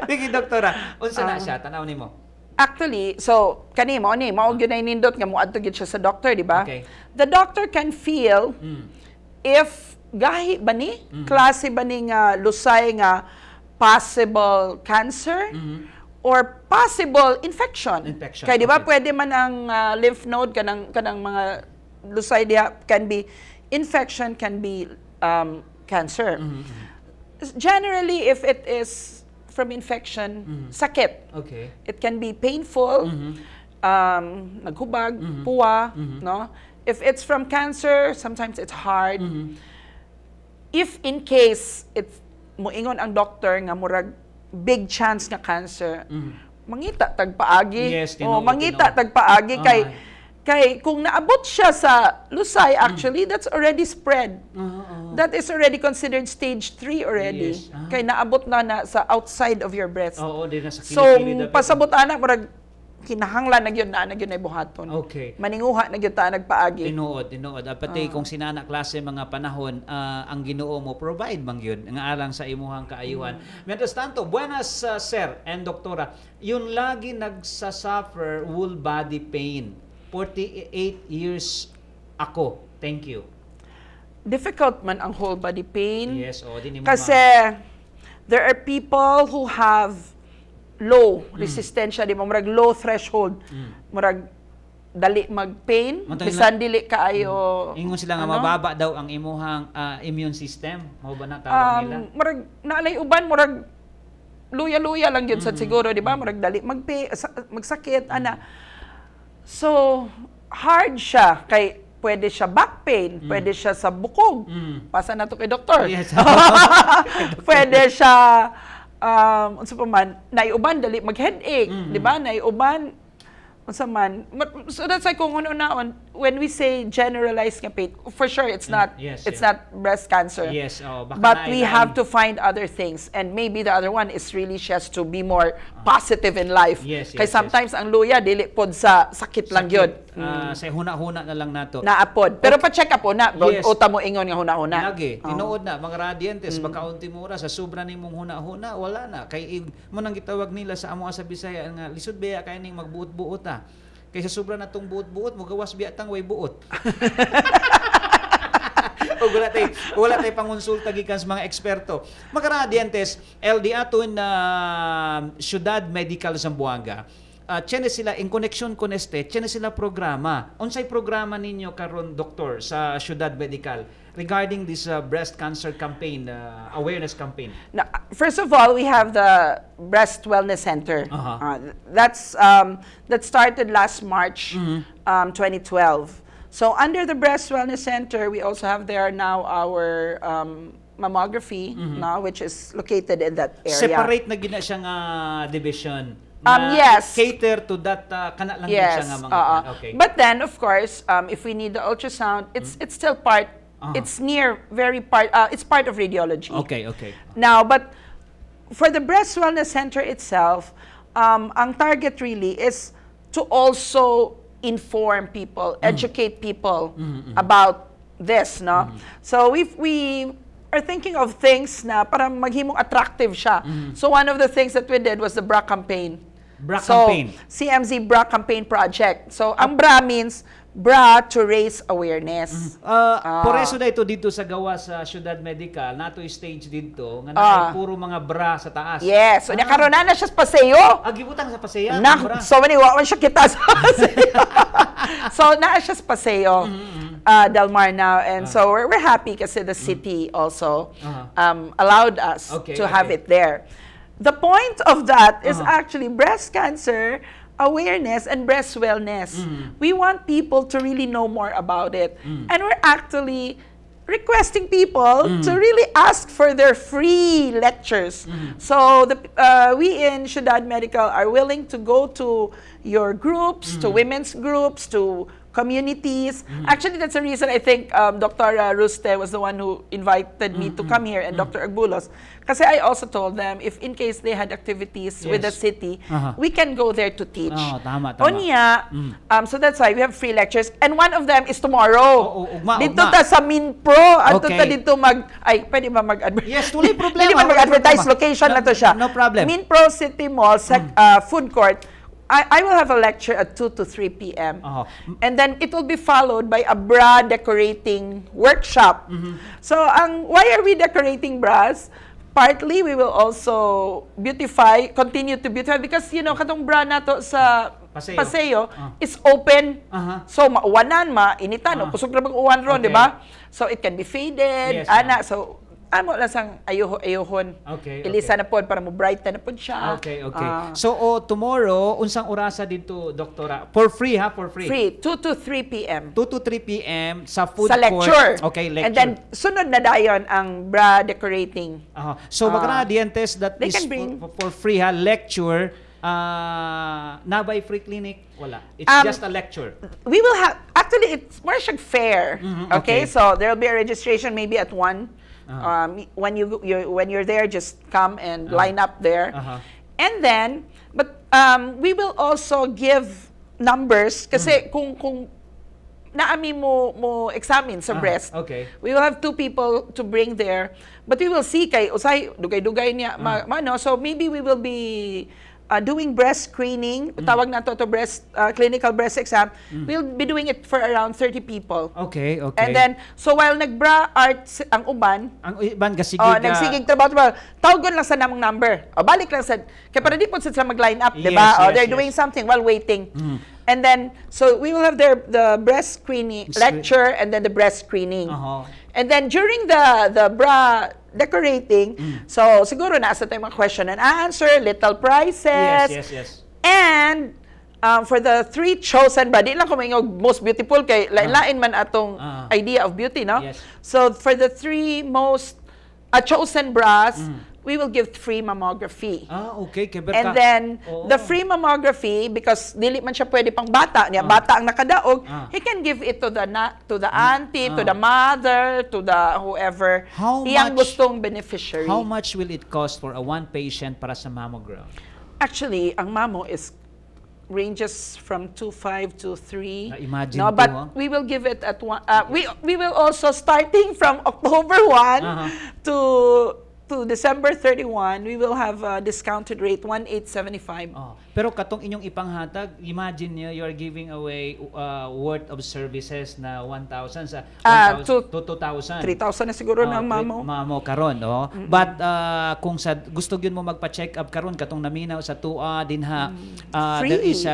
sige, Doktora. Unsa na siya? Tanaw nimo. Actually, so kanimo ni mao gyud nay nindot nga moadto gyud siya sa doctor, di ba? Okay. The doctor can feel if gahi ba ni klase ba ni nga lusay nga possible cancer or possible infection. Kaya di ba pwede man ang lymph node kanang mga lusay diha can be infection, can be cancer. Generally, if it is from infection, sakit. Okay. It can be painful, naghubag, puwa, no? If it's from cancer, sometimes it's hard. If in case it's moingon ang doctor nga murag big chance nga cancer, mangita tagpaagi. Yes, mangita tagpaagi kay kung naabot siya sa lusay, actually that's already spread. That is already considered stage 3 already. Yes. Kay naabot na sa outside of your breast. Di na sa So kilikili pasabot ana murag kinahanglan na gyud na buhaton. Okay. Maninguha na gyud ta nagpaagi. Tinuod. Pati kung sinana klase mga panahon, ang Ginoo mo provide man gyud nga alang sa imuhang kaayuhan. Mientras tanto, buenas sir and doktora. Yun lagi nagsasuffer whole body pain. 48 years ako. Thank you. Difficult man ang whole body pain. Yes, di mo kasi there are people who have low resistensya, di mo murag low threshold. Murag dali mag-pain, bisan dili kaayo. Ingon sila nga mababa daw ang imuhang immune system. Mao ba na tawag nila? Murag naalay uban murag luya-luya lang yun sa siguro, di ba? Murag dali magsakit ana. So hard siya kay pwede siya back pain, pwede siya sa bukog. Pasa na to kay doktor. Yes. Pwede siya unsa pa man, naiuban dali mag-headache, di ba? Naiuban unsa man. So that's like kung una-unaon, when we say generalized nga pain, for sure it's not not breast cancer. Yes, but we have to find other things, and maybe the other one is really just to be more positive in life. Kay sometimes ang luya dili pod sa sakit lang gyud. Sa huna-huna na lang nato. Naapod. Pero pa-check up na, uta mo ingon nga huna-huna. Lagi, tinuod na mga radiantes, bakaunti mo ra sa sobra nimong huna-huna, wala na. Kay mo nang gitawag nila sa amo sa Bisaya nga lisod biya kay ning magbuot-buot ta. Kaysa sobra na tong buot-buot, mo gawas biya tang way buot. wala tay pangonsulta gikan sa mga eksperto. Mga radiantes, LD aton na Ciudad Medical Zamboanga. Tiene sila in connection con tiene sila programa. Unsay programa ninyo karon doktor sa Ciudad Medical? regarding this breast cancer campaign, awareness campaign? Now, first of all, we have the Breast Wellness Center. That started last March 2012. So under the Breast Wellness Center, we also have there now our mammography, which is located in that area. Separate na gina siyang division. Yes. Cater to that kana lang siya nga mga okay. But then, of course, if we need the ultrasound, it's still part. It's it's part of radiology. Okay. Now, but for the Breast Wellness Center itself, ang target really is to also inform people, educate people about this, no? So we are thinking of things na para maghimong attractive siya. So one of the things that we did was the bra campaign. Campaign. CMZ Bra Campaign Project. So ang bra means bra to raise awareness. Por eso dito sa gawa sa Ciudad Medical, nato stage dito nga na puro mga bra sa taas. Yes, so nakaroon na siya sa paseyo. Gibutang sa paseyo. So many wawan siya kita sa paseyo. So naa siya sa paseyo. Del Mar now, and so we're happy kasi the city also allowed us to have it there. The point of that is actually breast cancer awareness and breast wellness. We want people to really know more about it. And we're actually requesting people to really ask for their free lectures. So we in Ciudad Medical are willing to go to your groups, to women's groups, to communities. Actually, that's the reason I think Dr. Ruste was the one who invited me to come here, and Dr. Agbulos. Kasi I also told them, if in case they had activities with the city, we can go there to teach. Tama. Onya, so that's why we have free lectures. And one of them is tomorrow. Dito ta sa MinPro. At dito pwede ba mag-advertise? Yes, tuloy problema. Pwede ba mag-advertise? Location na to siya. No problem. MinPro City Mall, food court. I will have a lecture at 2 to 3 p.m. And then it will be followed by a bra decorating workshop. So, why are we decorating bras? Partly, we will also continue to beautify, because, katong bra na to sa paseyo is open. So, mauwanan, mainitan, kusog na mag-uwan ron, di ba? So, it can be faded, so, amo lang sang ayohon. Ilisa na pod para mo bright na pod siya. Okay. So tomorrow unsang orasa dito, doktora? For free for free. Free 2 to 3 p.m. 2 to 3 p.m. sa food sa lecture. Court. Okay, lecture. And then sunod na dayon ang bra decorating. So mga dientes that is for free lecture. Na by free clinic wala. It's just a lecture. We will have, actually it's more like fair. Okay, so there'll be a registration maybe at 1. When you're there, just come and line up there. And then, but we will also give numbers kasi kung naami mo examine sa breast. We will have 2 people to bring there, but we will see kay usay dugay-dugay niya so maybe we will be doing breast screening, tawag na to breast clinical breast exam. We'll be doing it for around 30 people. Okay. And then, so while nagbra art ang uban kasigig nagsigig trabaho, tawagon lang sa namang number. Balik lang sa, kaya para di po sila mag-line up, di ba? They're doing something while waiting. And then, so we will have the breast screening lecture and then the breast screening. And then during the bra decorating, so siguro nasa tayo mga question and answer, little prizes. Yes. And for the 3 chosen bra, di lang ko maingog most beautiful kay lain man atong idea of beauty, no? So for the 3 most chosen bras, we will give free mammography. Okay. And then, the free mammography, because dili man siya pwede pang bata, niya bata ang nakadaog, he can give it to the auntie, to the mother, to the whoever, iyang gustong beneficiary. How much will it cost for a 1 patient para sa mammogram? Actually, ang mammo ranges from 2.5 to 3. Imagine but we will give it at 1. We will also, starting from October 1 to to December 31, we will have a discounted rate, 1,875. Pero katong inyong ipanghatag, imagine nyo, you're giving away worth of services na 1,000 sa 1,000 to 2,000. 3,000 na siguro ng mamo. Mamo karon, But kung sa gusto gyud mo magpa-check up karon katong naminaw sa tua dinha, there is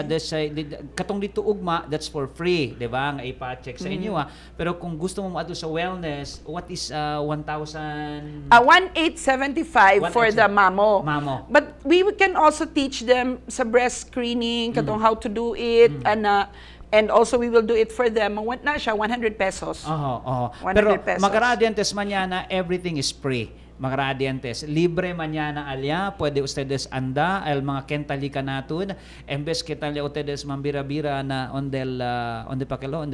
katong dito ugma, that's for free, di ba? Nga ipa-check sa inyo Pero kung gusto mo maadto sa wellness, what is 1,000? 1,875 for the mamo. But we can also teach them sa breast screening, katong how to do it, and also we will do it for them. Na siya, 100 pesos. 100 Pero pesos. Magaradiantes mañana, everything is free. Magradiantes, libre mañana alya, pwede ustedes anda, el mga kentali kanatun, embes kita li ustedes mambira-bira na on del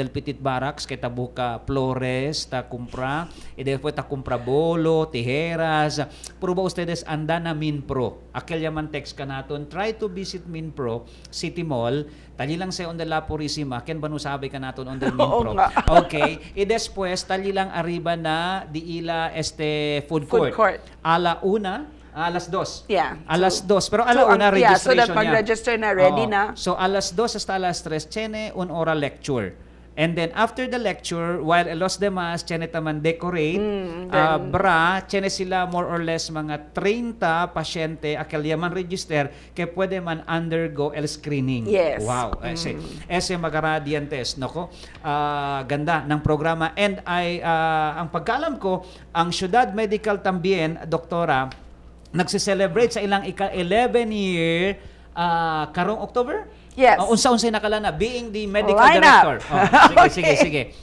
petit barracks, kita buka flores, ta kumpra, y después ta kumpra bolo, tijeras, puro ba ustedes anda na Minpro, aquel yaman text kanatun, try to visit Minpro, City Mall, tali lang sa on del La Purisima, ken banu sabi kanatun on del Minpro. Okay, y después tali lang arriba na di ila food court. Alas 2. Yeah. Alas 2. Pero alauna registration so that mag-register na, ready na. So alas 2 hasta alas 3, tiene un hora lecture. And then after the lecture, while los demás, tiene taman decorate, tiene sila more or less mga 30 pasyente, akal yaman register, que pwede man undergo el screening. Yes. Wow. Ese magaradiantes, noko? Ganda ng programa. And ang pagkaalam ko, ang Ciudad Medical tambien, doktora, nagse-celebrate sa ilang 11 year karong October? Yes. Unsa-unsay nakalana being the medical director. Sige.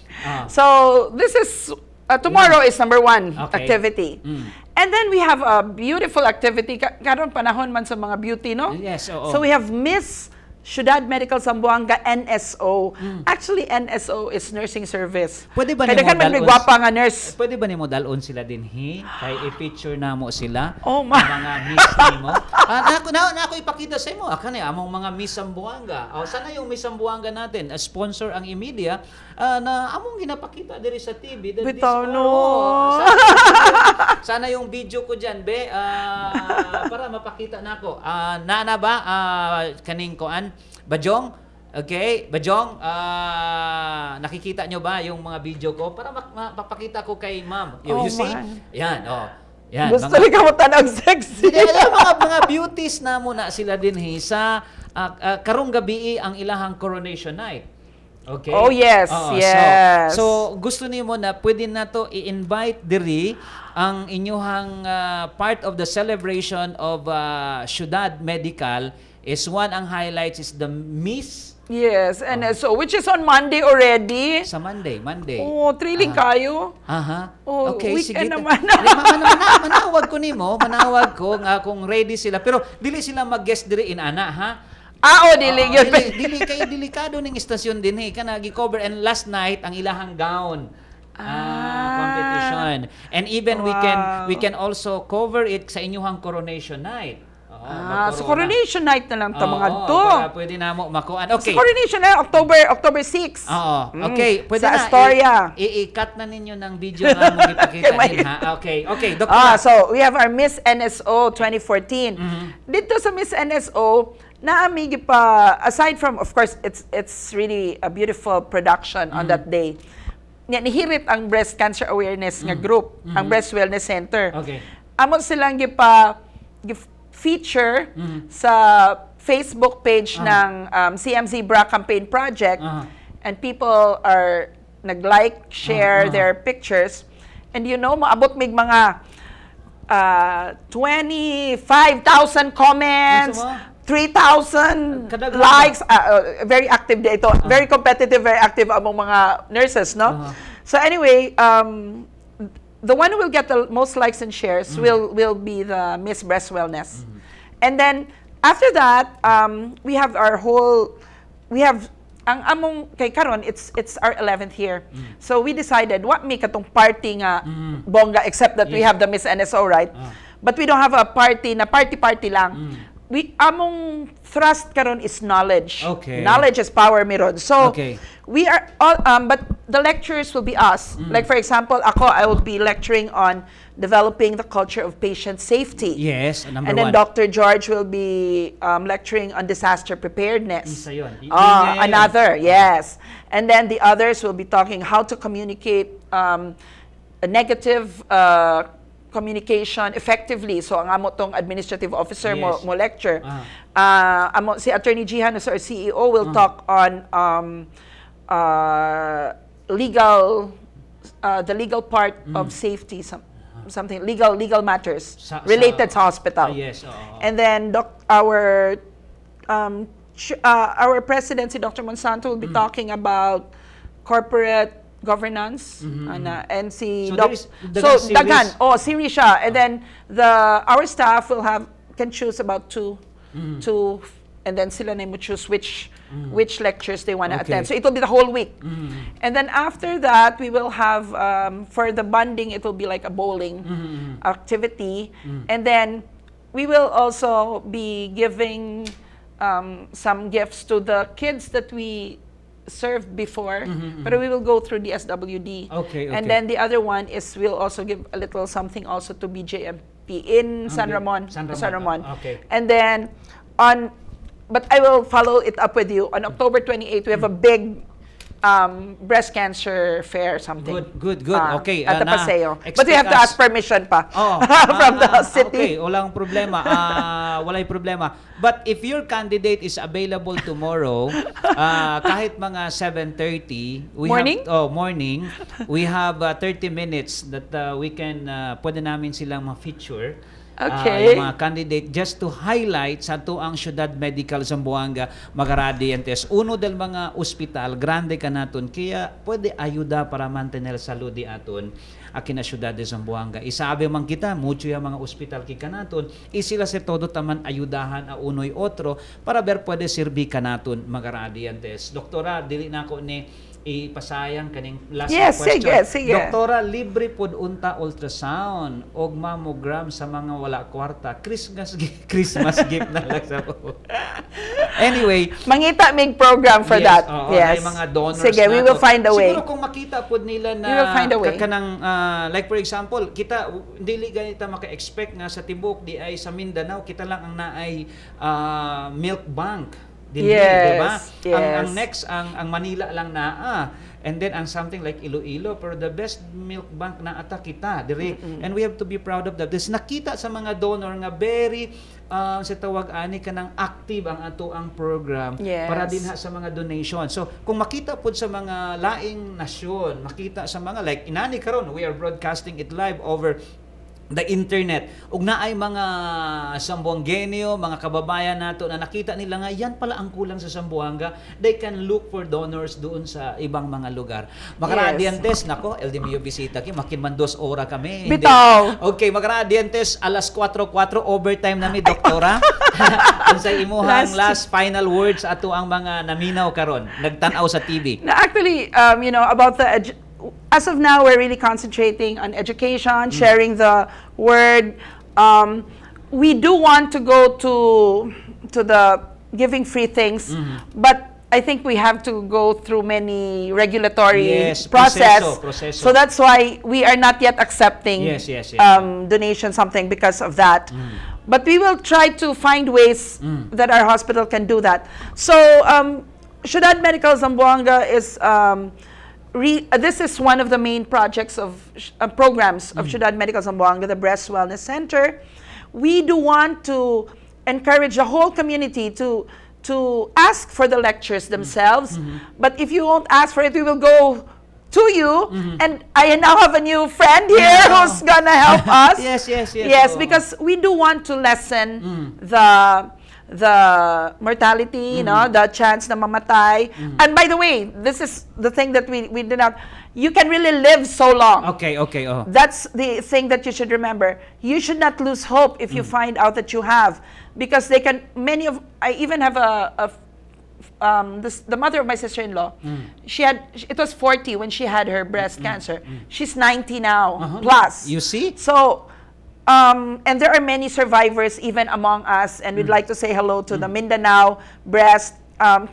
So, this is tomorrow is number 1 activity. And then we have a beautiful activity karon panahon man sa mga beauty, no? Yes, So we have Miss Ciudad Medical Zamboanga NSO. Actually, NSO is nursing service. Pwede ba nimo dalon? Nurse. Pwede ba nimo dalon sila dinhi? Kay i-picture namo sila. Mga miss nimo. Ako ipakita sa imo. Akani among mga Miss Zamboanga. Sana yung Miss Zamboanga natin, sponsor ang i-media na among ginapakita diri sa TV. Sana yung video ko diyan be para mapakita nako. Nana ba kaning koan Bajong? Okay, Bajong, nakikita nyo ba yung mga video ko? Para mapapakita ko kay ma'am. You see? Yan, Yan. Gusto rin ka mo tanong sexy. mga beauties na muna sila din sa karong gabi ang ilahang coronation night. Okay? Oh, yes, yes. So, gusto niyo mo na pwede na to i-invite diri ang inyuhang part of the celebration of Ciudad Medical is one ang highlights is the Miss. Yes, and so which is on Monday already. Sa Monday. Oh, thrilling kayo. Oh, okay, weekend sige. Naman. Manawag ko nimo, nga kung ready sila. Pero dili sila mag-guest diri in ana, ha? Dili yun. Dili kay delikado ning istasyon din kana gi-cover and last night ang ilahang gown. Competition. And even we can also cover it sa inyuhang coronation night. So coronation night na lang mga to. Para pwede na mo makuan. Okay. So coronation na October 6. Okay, pwede sa na. Astoria. I-cut na ninyo ng video nga mo ipakita din, ha. Okay, Doctor. So we have our Miss NSO 2014. Dito sa Miss NSO, naamigi pa aside from of course it's really a beautiful production on that day. Nihirit ang breast cancer awareness nga group, ang Breast Wellness Center. Okay. Amo silang feature sa Facebook page ng CMZ Bra Campaign Project, and people are nag-like, share their pictures, and maabot mig mga 25,000 comments, 3,000 likes, very active dito, very competitive, very active among mga nurses, no? So anyway, the one who will get the most likes and shares will be the Miss Breast Wellness. And then after that, we have ang among kay karon it's our 11th year. So we decided what make katong party nga bongga, except that we have the Miss NSO, right? But we don't have a party na party lang. among thrust karon is knowledge. Okay. Knowledge is power meron. So Okay. we are all but the lecturers will be us. Like for example, I will be lecturing on developing the culture of patient safety. Yes, number and then one. Dr. George will be lecturing on disaster preparedness. Isa yun. Another, yes. And then the others will be talking how to communicate a negative communication effectively. So ang amo tong administrative officer Yes. mo lecture. Si Attorney Jihan, our CEO, will talk on the legal part of safety, something legal matters related to hospital. Yes. And then our president, si Dr. Monsanto, will be talking about corporate governance, and si daghan, series siya. And then our staff can choose about two, and then sila na mo choose which lectures they want to attend. So it will be the whole week. And then after that, we will have, for the bonding, it will be like a bowling activity. And then we will also be giving some gifts to the kids that we served before, but we will go through the SWD. Okay. And then the other one is we'll also give a little something also to BJMP in San Ramon. Okay. And then but I will follow it up with you. On October 28th, we have a big breast cancer fair, something. Good. Okay. At the Paseo. But we have to ask permission pa from the city. Okay, walang problema. Walay problema. But if your candidate is available tomorrow, kahit mga 7:30, morning, we have 30 minutes that we can, pwede namin silang ma-feature. Okay. Yung mga candidate just to highlight sa tuang Ciudad Medical Zamboanga magaradientes. Uno del mga ospital grande ka naton kaya pwede ayuda para mantener salud di aton akin na Ciudad de Zamboanga. Isabi man kita mucho yung mga ospital kika naton isila se todo taman ayudahan a unoy otro para ver pwede sirbi ka naton magaradientes. Doktora dili na ko ni ipasayang kaning last question. Sige. Doktora, libre pod unta ultrasound og mammogram sa mga wala kwarta. Christmas gift na lang sa po. Anyway, mangita mig program for that. Yes. Mga donors. Sige, we will find a way. Siguro kung makita pod nila na we will find a way. Kanang like for example, kita dili ganita maka-expect nga sa tibok di ay sa Mindanao kita lang ang naay milk bank. Diba? Ang next ang Manila lang naa. And then ang something like Iloilo, pero the best milk bank na ata kita diri. And we have to be proud of that. This nakita sa mga donor nga very sa tawag ani kanang active ang ato ang program para dinha sa mga donation. So kung makita pud sa mga laing nasyon, makita sa mga like inani karon we are broadcasting it live over the internet. Ug naay mga Zamboangenyo, mga kababayan nato na nakita nila nga yan pala ang kulang sa Zamboanga, they can look for donors doon sa ibang mga lugar. Makaradiantes, nako, El Dimio Bisita ki makin 2 oras kami. Bitaw. Okay, makaradiantes alas 4:04 overtime nami doktora. Unsa imuhang last final words ato ang mga naminaw karon, nagtan-aw sa TV. Actually, about the as of now, we're really concentrating on education, sharing the word. We do want to go to the giving free things, but I think we have to go through many regulatory process. Proceso. So that's why we are not yet accepting donation something because of that. But we will try to find ways that our hospital can do that. So Ciudad Medical Zamboanga is this is one of the main projects of programs of Ciudad Medical Zamboanga, the Breast Wellness Center. We do want to encourage the whole community to ask for the lectures themselves. But if you won't ask for it, we will go to you. And I now have a new friend here who's gonna help us. Yes, because we do want to lessen the mortality, the chance na mamatay. And by the way, this is the thing that we did not. You can really live so long. Okay. That's the thing that you should remember. You should not lose hope if you find out that you have, because they can. I even have the mother of my sister-in-law. It was 40 when she had her breast cancer. She's 90 now plus. You see? So And there are many survivors even among us, and we'd like to say hello to the Mindanao Breast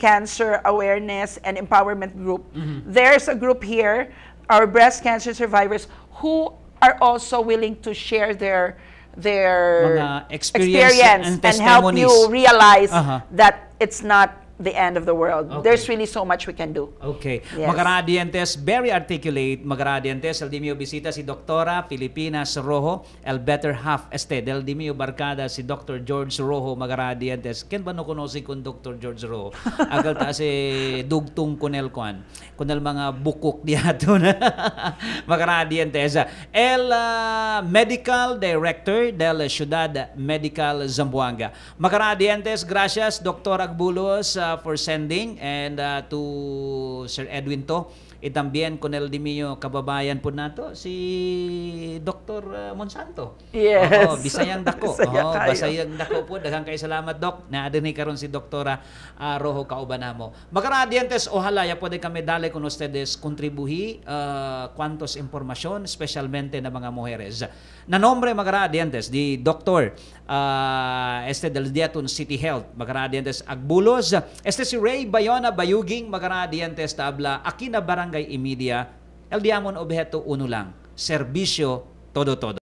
Cancer Awareness and Empowerment Group. There's a group here, our breast cancer survivors, who are also willing to share their mga experience and help you realize that it's not the end of the world. There's really so much we can do. Okay. Yes. Mga radiantes, very articulate. Mga radiantes, el dimio bisita si Doktora Filipinas Rojo, el better half este, del dimio barkada si Dr. George Rojo, mga radiantes. Ken ba no konosi kun Dr. George Rojo? Agal ta si dugtong kunel kuan. Kunel mga bukok diato na. Mga radiantes. El Medical Director del Ciudad Medical Zamboanga. Mga radiantes, gracias Dr. Agbulos for sending, and to Sir Edwin to. También con el dimio kababayan po nato si Dr. Monsanto. Yes. Bisayang dako. Bisayang dako po. Daghang kay salamat Doc. Naadini karon si Doktora Rojo kaubanamo. Mga radiantes, ojalá ya puede kami dale con ustedes contribuir cuantos información, especialmente na mga mujeres. Na nombre mga radiantes di Dr. Este del Diaton City Health, mga radiantes Agbulos. Este si Ray Bayona Bayuging, mga radiantes tabla aquí na Barangay Imedia, el diamond objeto uno lang, Servicio Todo Todo.